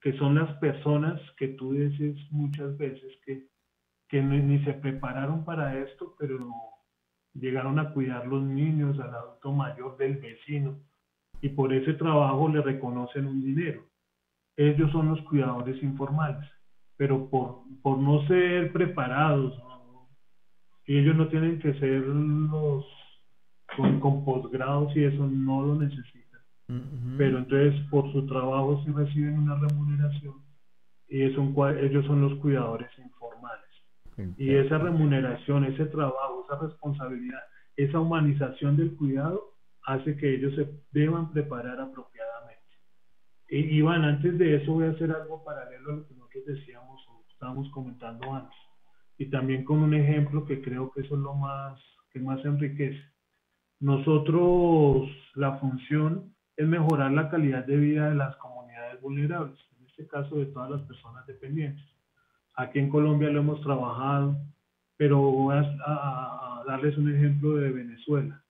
que son las personas que tú dices muchas veces que ni se prepararon para esto, pero no llegaron a cuidar los niños, al adulto mayor del vecino, y por ese trabajo le reconocen un dinero. Ellos son los cuidadores informales, pero por no ser preparados, ¿no? Y ellos no tienen que ser los con posgrados y eso no lo necesitan. Ujú. Pero entonces por su trabajo sí reciben una remuneración y ellos son los cuidadores informales. Y esa Perfecto. remuneración, ese trabajo, esa responsabilidad, esa humanización del cuidado hace que ellos se deban preparar apropiadamente. Iván, antes de eso voy a hacer algo paralelo a lo que nosotros decíamos o estábamos comentando antes. Y también con un ejemplo que creo que eso es lo más que más enriquece. Nosotros, la función es mejorar la calidad de vida de las comunidades vulnerables, en este caso de todas las personas dependientes. Aquí en Colombia lo hemos trabajado, pero voy a darles un ejemplo de Venezuela.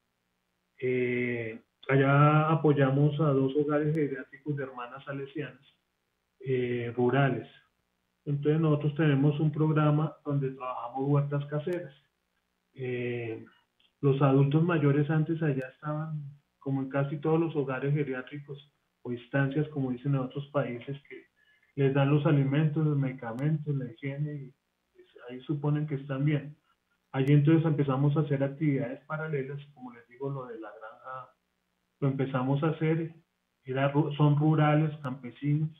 Allá apoyamos a 2 hogares geriátricos de hermanas salesianas rurales. Entonces nosotros tenemos un programa donde trabajamos huertas caseras. Eh, los adultos mayores antes allá estaban, como en casi todos los hogares geriátricos o instancias, como dicen en otros países, que les dan los alimentos, los medicamentos, la higiene, y ahí suponen que están bien. Allí entonces empezamos a hacer actividades paralelas, como les digo, lo de la granja, lo empezamos a hacer, son rurales, campesinos.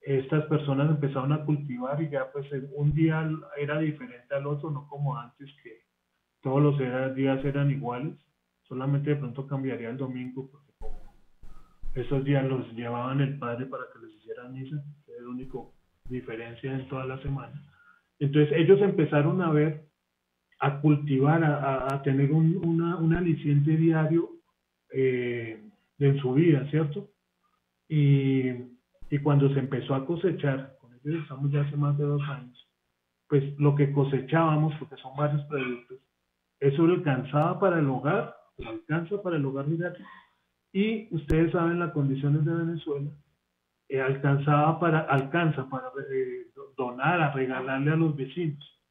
Estas personas empezaron a cultivar y ya pues un día era diferente al otro, no como antes que todos los días eran iguales, solamente de pronto cambiaría el domingo, porque como esos días los llevaban el padre para que les hicieran misa, que es la única diferencia en toda la semana. Entonces ellos empezaron a ver, a cultivar, a tener un aliciente diario en su vida, ¿cierto? Y, y cuando se empezó a cosechar, con ellos estamos ya hace más de 2 años, pues lo que cosechábamos, porque son varios productos, eso le alcanzaba para el hogar, alcanza para el hogar didáctico, y ustedes saben las condiciones de Venezuela, alcanza para donar, a regalarle a los vecinos.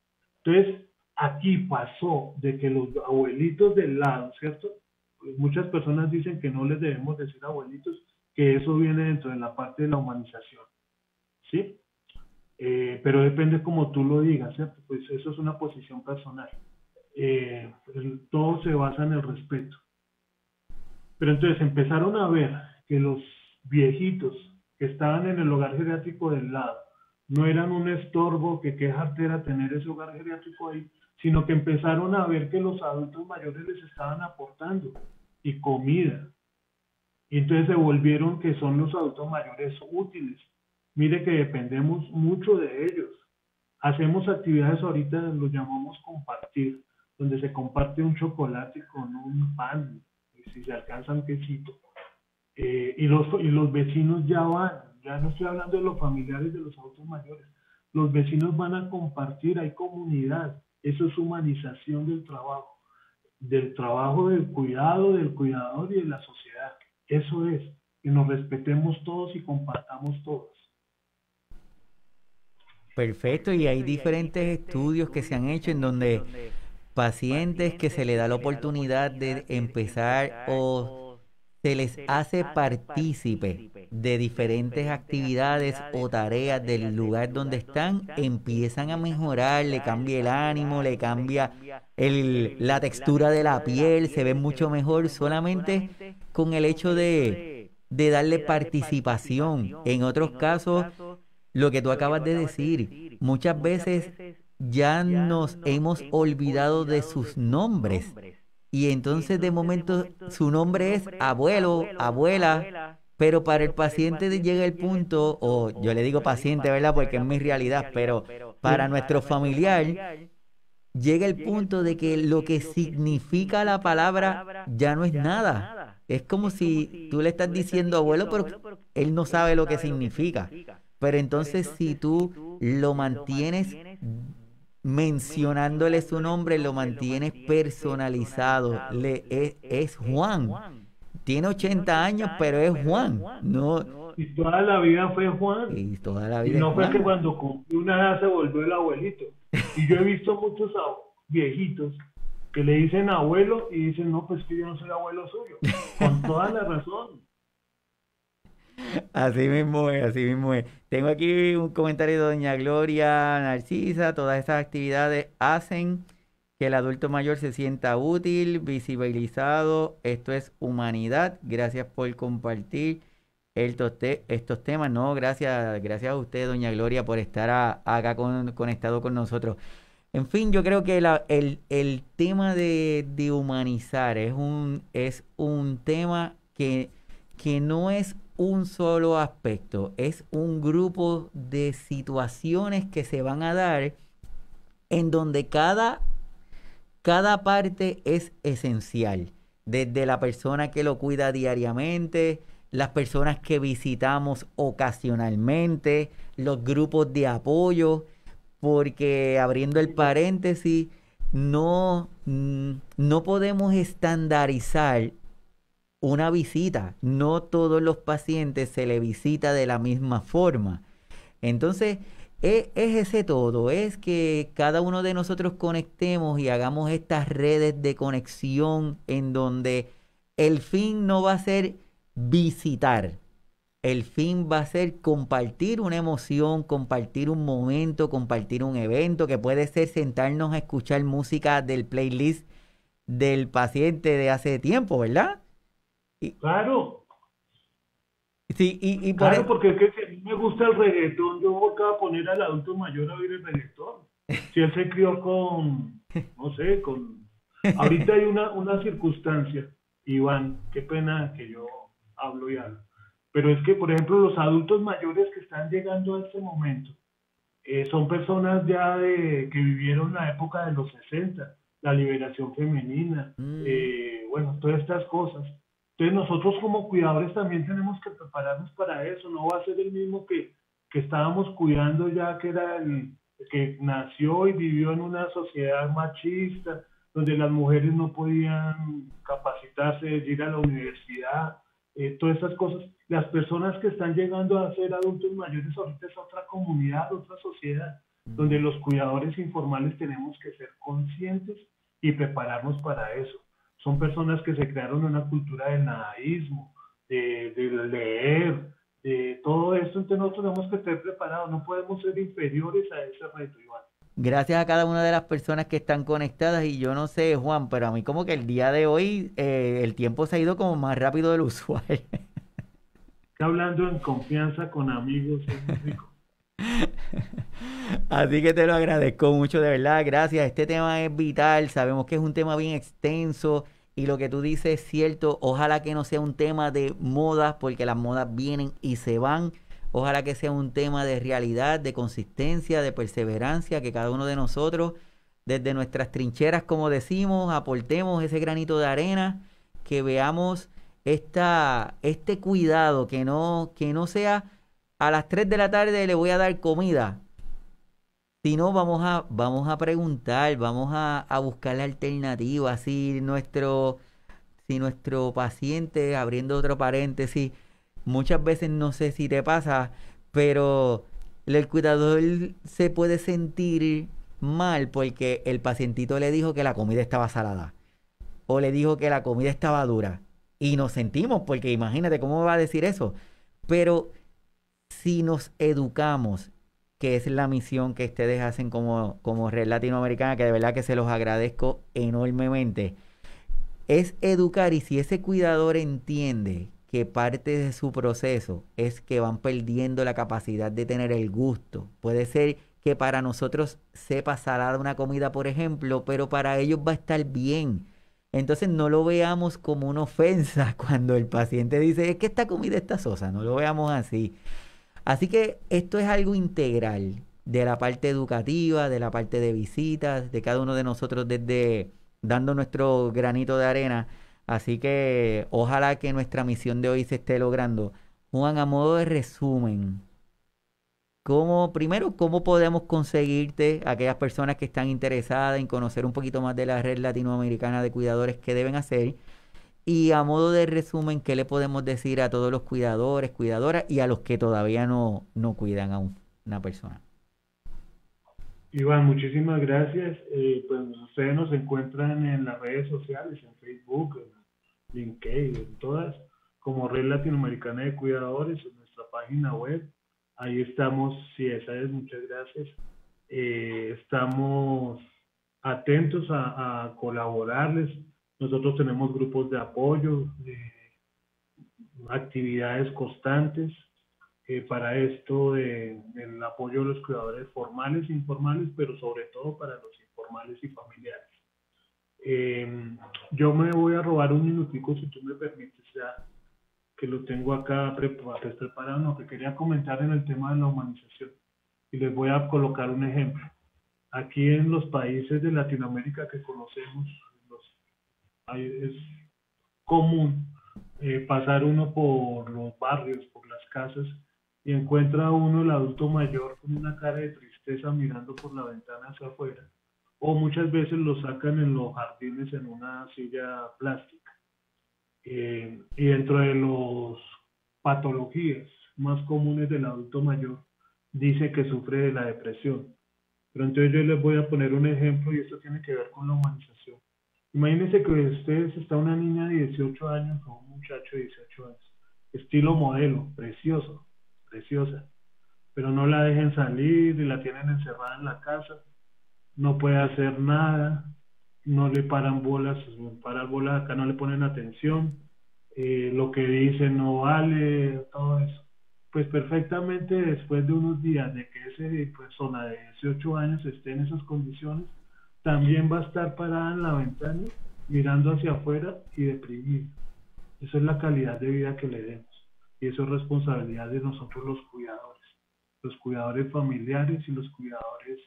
Entonces, aquí pasó de que los abuelitos del lado, ¿cierto? Pues muchas personas dicen que no les debemos decir abuelitos, que eso viene dentro de la parte de la humanización, ¿sí? Pero depende como tú lo digas, ¿cierto? Pues eso es una posición personal. Todo se basa en el respeto. Pero entonces empezaron a ver que los viejitos que estaban en el hogar geriátrico del lado no eran un estorbo, que qué jartera tener ese hogar geriátrico ahí, sino que empezaron a ver que los adultos mayores les estaban aportando y comida. Y entonces se volvieron que son los adultos mayores útiles. Mire que dependemos mucho de ellos. Hacemos actividades ahorita, lo llamamos compartir, donde se comparte un chocolate con un pan, y si se alcanza un quesito. Y los vecinos ya van, ya no estoy hablando de los familiares de los adultos mayores, los vecinos van a compartir, hay comunidad, eso es humanización del trabajo del cuidado, del cuidador y de la sociedad. Eso es, que nos respetemos todos y compartamos todos. Perfecto, y hay diferentes estudios que se han hecho en donde pacientes que se les da la oportunidad de empezar o se les hace partícipe de diferentes actividades o tareas del lugar donde están, empiezan a mejorar, le cambia el ánimo, le cambia la textura de la piel, se ve mucho mejor solamente con el hecho de darle participación. En otros casos, lo que tú acabas de decir, muchas veces ya nos hemos olvidado de sus nombres. Y entonces de momento su nombre es abuelo, abuela, pero para el paciente llega el punto, o yo le digo paciente, ¿verdad? Porque es mi realidad, pero para nuestro familiar llega el punto de que lo que significa la palabra ya no es nada. Es como si tú le estás diciendo abuelo, pero él no sabe lo que significa. Pero entonces si tú lo mantienes mencionándole su nombre, lo mantienes personalizado, es Juan. Tiene 80 años, pero es Juan. No, Y toda la vida fue Juan. y toda la Y vida no es fue que Juan. cuando cumplió una edad se volvió el abuelito. Y yo he visto muchos viejitos que le dicen abuelo y dicen, no, pues que yo no soy abuelo suyo. Con toda la razón. Así mismo es, así mismo es. Tengo aquí un comentario de doña Gloria Narcisa. Todas estas actividades hacen que el adulto mayor se sienta útil, visibilizado. Esto es humanidad. Gracias por compartir estos temas. No, gracias a usted, doña Gloria, por estar acá conectado con nosotros. En fin, yo creo que el tema de humanizar es un tema que no es un solo aspecto, es un grupo de situaciones que se van a dar en donde cada parte es esencial, desde la persona que lo cuida diariamente, las personas que visitamos ocasionalmente, los grupos de apoyo, porque abriendo el paréntesis, no podemos estandarizar una visita. No todos los pacientes se le visita de la misma forma. Entonces, es ese todo, es que cada uno de nosotros conectemos y hagamos estas redes de conexión en donde el fin no va a ser visitar, el fin va a ser compartir una emoción, compartir un momento, compartir un evento, que puede ser sentarnos a escuchar música del playlist del paciente de hace tiempo, ¿verdad? Y, Claro, sí, claro, porque es que si a mí me gusta el reggaetón, yo voy a poner al adulto mayor a oír el reggaetón. Si él se crió con, no sé, con... Ahorita hay una circunstancia, Iván, qué pena que yo hablo y hablo, pero es que, por ejemplo, los adultos mayores que están llegando a este momento, son personas ya que vivieron la época de los 60, la liberación femenina, mm, bueno, todas estas cosas. Entonces nosotros como cuidadores también tenemos que prepararnos para eso, no va a ser el mismo que estábamos cuidando ya, que era el que nació y vivió en una sociedad machista, donde las mujeres no podían capacitarse, ir a la universidad, todas esas cosas. Las personas que están llegando a ser adultos mayores ahorita es otra comunidad, otra sociedad, donde mm. los cuidadores informales tenemos que ser conscientes y prepararnos para eso. Son personas que se crearon en una cultura del nadaísmo, de leer, de todo esto, entonces nosotros tenemos que estar preparados, no podemos ser inferiores a ese reto, Iván. Gracias a cada una de las personas que están conectadas y yo no sé, Juan, pero a mí como que el día de hoy el tiempo se ha ido como más rápido del usual. Que hablando en confianza con amigos es muy rico. Así que te lo agradezco mucho, de verdad, gracias. Este tema es vital, sabemos que es un tema bien extenso y lo que tú dices es cierto. Ojalá que no sea un tema de modas, porque las modas vienen y se van. Ojalá que sea un tema de realidad, de consistencia, de perseverancia, que cada uno de nosotros, desde nuestras trincheras, como decimos, aportemos ese granito de arena, que veamos este cuidado, que no sea a las 3 de la tarde le voy a dar comida. Si no, vamos a preguntar, vamos a buscar la alternativa. Si nuestro paciente, abriendo otro paréntesis, muchas veces no sé si te pasa, pero el cuidador se puede sentir mal porque el pacientito le dijo que la comida estaba salada o le dijo que la comida estaba dura. Y nos sentimos, porque imagínate cómo va a decir eso. Pero si nos educamos, que es la misión que ustedes hacen como Red Latinoamericana, que de verdad que se los agradezco enormemente, es educar, y si ese cuidador entiende que parte de su proceso es que van perdiendo la capacidad de tener el gusto, puede ser que para nosotros sepa salada una comida, por ejemplo, pero para ellos va a estar bien. Entonces no lo veamos como una ofensa cuando el paciente dice, es que esta comida está sosa, no lo veamos así. Así que esto es algo integral de la parte educativa, de la parte de visitas, de cada uno de nosotros desde dando nuestro granito de arena. Así que ojalá que nuestra misión de hoy se esté logrando. Juan, a modo de resumen, primero, cómo podemos conseguirte aquellas personas que están interesadas en conocer un poquito más de la red latinoamericana de cuidadores, qué deben hacer? Y a modo de resumen, ¿qué le podemos decir a todos los cuidadores, cuidadoras y a los que todavía no cuidan a una persona? Iván, muchísimas gracias. Pues ustedes nos encuentran en las redes sociales, en Facebook, en LinkedIn, en todas, como Red Latinoamericana de Cuidadores, en nuestra página web. Ahí estamos, si esa es, muchas gracias. Estamos atentos a colaborarles. Nosotros tenemos grupos de apoyo, actividades constantes para esto del apoyo de los cuidadores formales e informales, pero sobre todo para los informales y familiares. Yo me voy a robar un minutico, si tú me permites, ya, que lo tengo acá preparado, no, que quería comentar en el tema de la humanización. Y les voy a colocar un ejemplo. Aquí en los países de Latinoamérica que conocemos, es común pasar uno por los barrios, por las casas, y encuentra uno el adulto mayor con una cara de tristeza mirando por la ventana hacia afuera. O muchas veces lo sacan en los jardines en una silla plástica. Y dentro de las patologías más comunes del adulto mayor, dice que sufre de la depresión. Pero entonces yo les voy a poner un ejemplo y esto tiene que ver con la humanización. Imagínense que ustedes está una niña de 18 años o un muchacho de 18 años, estilo modelo, precioso, preciosa, pero no la dejen salir y la tienen encerrada en la casa, no puede hacer nada, no le paran bolas, acá no le ponen atención, lo que dice no vale, todo eso. Pues perfectamente después de unos días de que esa persona de 18 años esté en esas condiciones, también va a estar parada en la ventana mirando hacia afuera y deprimida. Esa es la calidad de vida que le demos. Y eso es responsabilidad de nosotros los cuidadores familiares y los cuidadores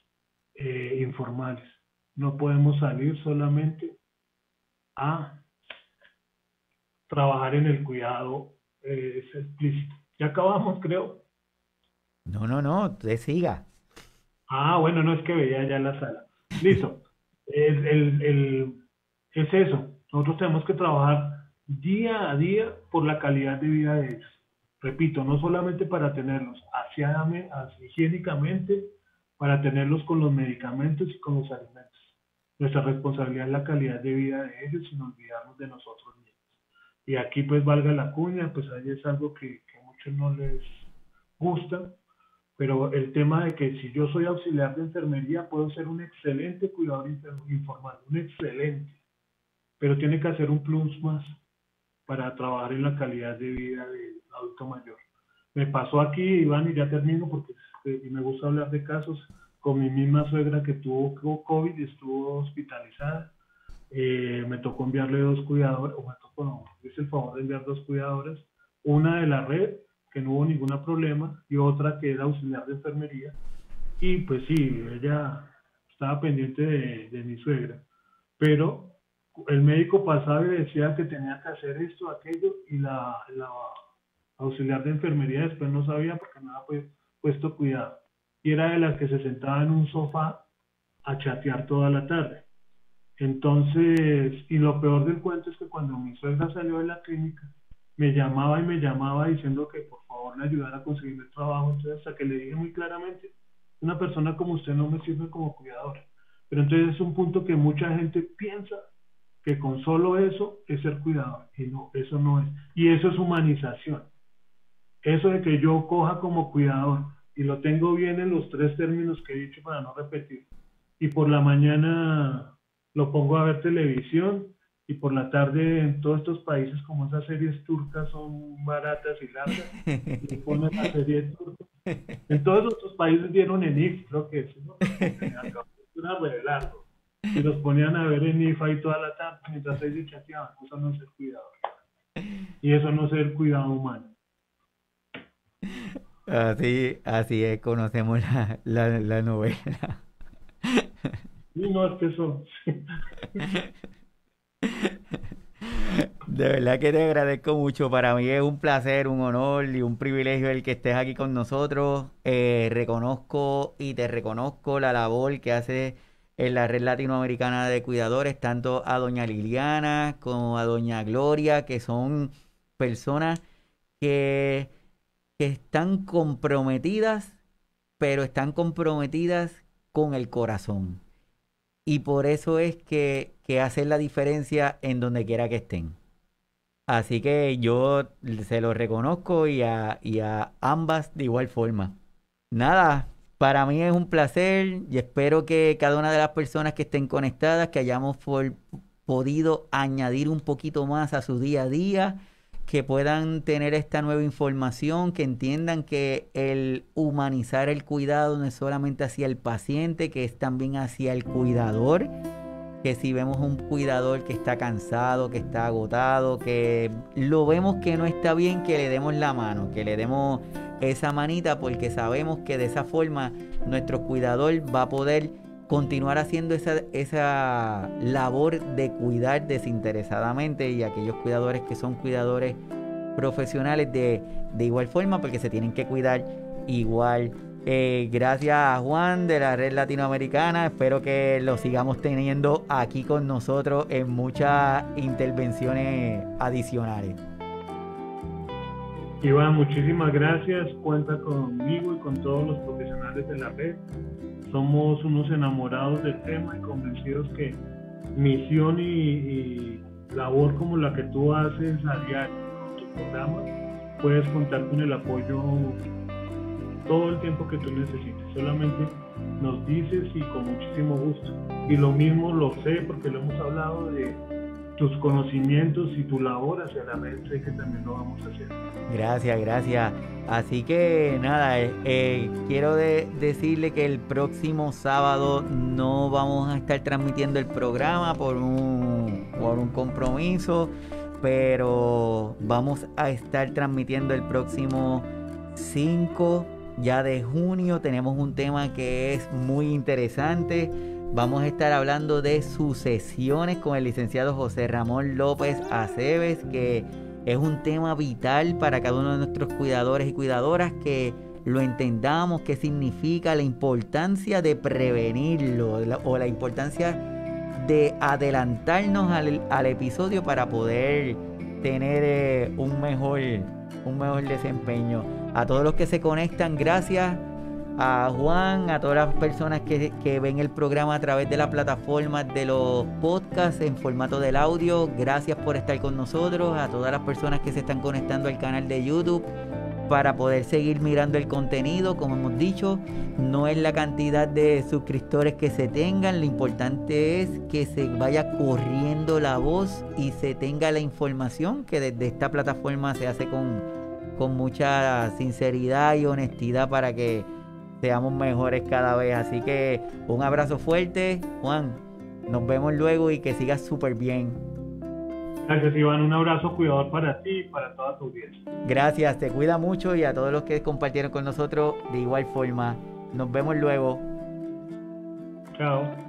informales. No podemos salir solamente a trabajar en el cuidado explícito. Ya acabamos, creo. No, usted siga. Bueno, no es que veía ya la sala. Listo. Es eso. Nosotros tenemos que trabajar día a día por la calidad de vida de ellos. Repito, no solamente para tenerlos higiénicamente, para tenerlos con los medicamentos y con los alimentos. Nuestra responsabilidad es la calidad de vida de ellos sin olvidarnos de nosotros mismos. Y aquí pues valga la cuña, pues ahí es algo que a muchos no les gusta, pero el tema de que si yo soy auxiliar de enfermería puedo ser un excelente cuidador informal, un excelente, pero tiene que hacer un plus más para trabajar en la calidad de vida del adulto mayor. Me pasó aquí, Iván, y ya termino porque me gusta hablar de casos, con mi misma suegra que tuvo COVID y estuvo hospitalizada. Me tocó enviarle 2 cuidadores, hice el favor de enviar 2 cuidadoras, una de la red, que no hubo ningún problema, y otra que era auxiliar de enfermería. Y pues sí, ella estaba pendiente de mi suegra, pero el médico pasaba y decía que tenía que hacer esto, aquello, y la auxiliar de enfermería después no sabía porque no había puesto cuidado. Y era de las que se sentaba en un sofá a chatear toda la tarde. Entonces, y lo peor del cuento es que cuando mi suegra salió de la clínica, me llamaba diciendo que por favor le ayudara a conseguir el trabajo. Entonces, hasta que le dije muy claramente, una persona como usted no me sirve como cuidadora. Pero entonces es un punto que mucha gente piensa que con solo eso es ser cuidador. Y no, eso no es. Y eso es humanización. Eso de que yo coja como cuidador y lo tengo bien en los 3 términos que he dicho para no repetir. Y por la mañana lo pongo a ver televisión y por la tarde en todos estos países como esas series turcas son baratas y largas y ponen la serie turca. En todos estos países dieron en IF, creo que eso, ¿no? Era re largo. Y los ponían a ver en IF ahí toda la tarde mientras ellos chateaban. Eso no es ser cuidador. Y eso no es ser cuidado humano. Así es, conocemos la novela. Y no es que eso. De verdad que te agradezco mucho. Para mí es un placer, un honor y un privilegio el que estés aquí con nosotros. Reconozco y te reconozco la labor que haces en la Red Latinoamericana de Cuidadores, tanto a doña Liliana como a doña Gloria, que son personas que están comprometidas, pero están comprometidas con el corazón. Y por eso es que hacen la diferencia en donde quiera que estén. Así que yo se lo reconozco y a ambas de igual forma. Nada, para mí es un placer y espero que cada una de las personas que estén conectadas, que hayamos podido añadir un poquito más a su día a día, que puedan tener esta nueva información, que entiendan que el humanizar el cuidado no es solamente hacia el paciente, que es también hacia el cuidador, que si vemos un cuidador que está cansado, que está agotado, que lo vemos que no está bien, que le demos la mano, que le demos esa manita, porque sabemos que de esa forma nuestro cuidador va a poder continuar haciendo esa labor de cuidar desinteresadamente, y aquellos cuidadores que son cuidadores profesionales de igual forma, porque se tienen que cuidar igual. Gracias a Juan de la Red Latinoamericana, espero que lo sigamos teniendo aquí con nosotros en muchas intervenciones adicionales. Iván, muchísimas gracias, cuenta conmigo y con todos los profesionales de la red. Somos unos enamorados del tema y convencidos que misión y labor como la que tú haces a diario en tu programa, puedes contar con el apoyo todo el tiempo que tú necesites. Solamente nos dices y con muchísimo gusto. Y lo mismo lo sé porque lo hemos hablado de tus conocimientos y tu labor hacia la red, sé que también lo vamos a hacer. Gracias. Así que nada, quiero decirle que el próximo sábado no vamos a estar transmitiendo el programa por un compromiso, pero vamos a estar transmitiendo el próximo 5 ya de junio. Tenemos un tema que es muy interesante. Vamos a estar hablando de sucesiones con el licenciado José Ramón López Aceves, que es un tema vital para cada uno de nuestros cuidadores y cuidadoras, que lo entendamos, qué significa, la importancia de prevenirlo o la importancia de adelantarnos al episodio para poder tener un mejor desempeño. A todos los que se conectan, gracias. A Juan, a todas las personas que ven el programa a través de la plataforma de los podcasts en formato del audio, gracias por estar con nosotros. A todas las personas que se están conectando al canal de YouTube para poder seguir mirando el contenido. Como hemos dicho, no es la cantidad de suscriptores que se tengan, lo importante es que se vaya corriendo la voz y se tenga la información, que desde esta plataforma se hace con mucha sinceridad y honestidad para que seamos mejores cada vez. Así que un abrazo fuerte, Juan. Nos vemos luego y que sigas súper bien. Gracias, Iván. Un abrazo cuidador para ti y para toda tu audiencia. Gracias, te cuida mucho, y a todos los que compartieron con nosotros de igual forma. Nos vemos luego. Chao.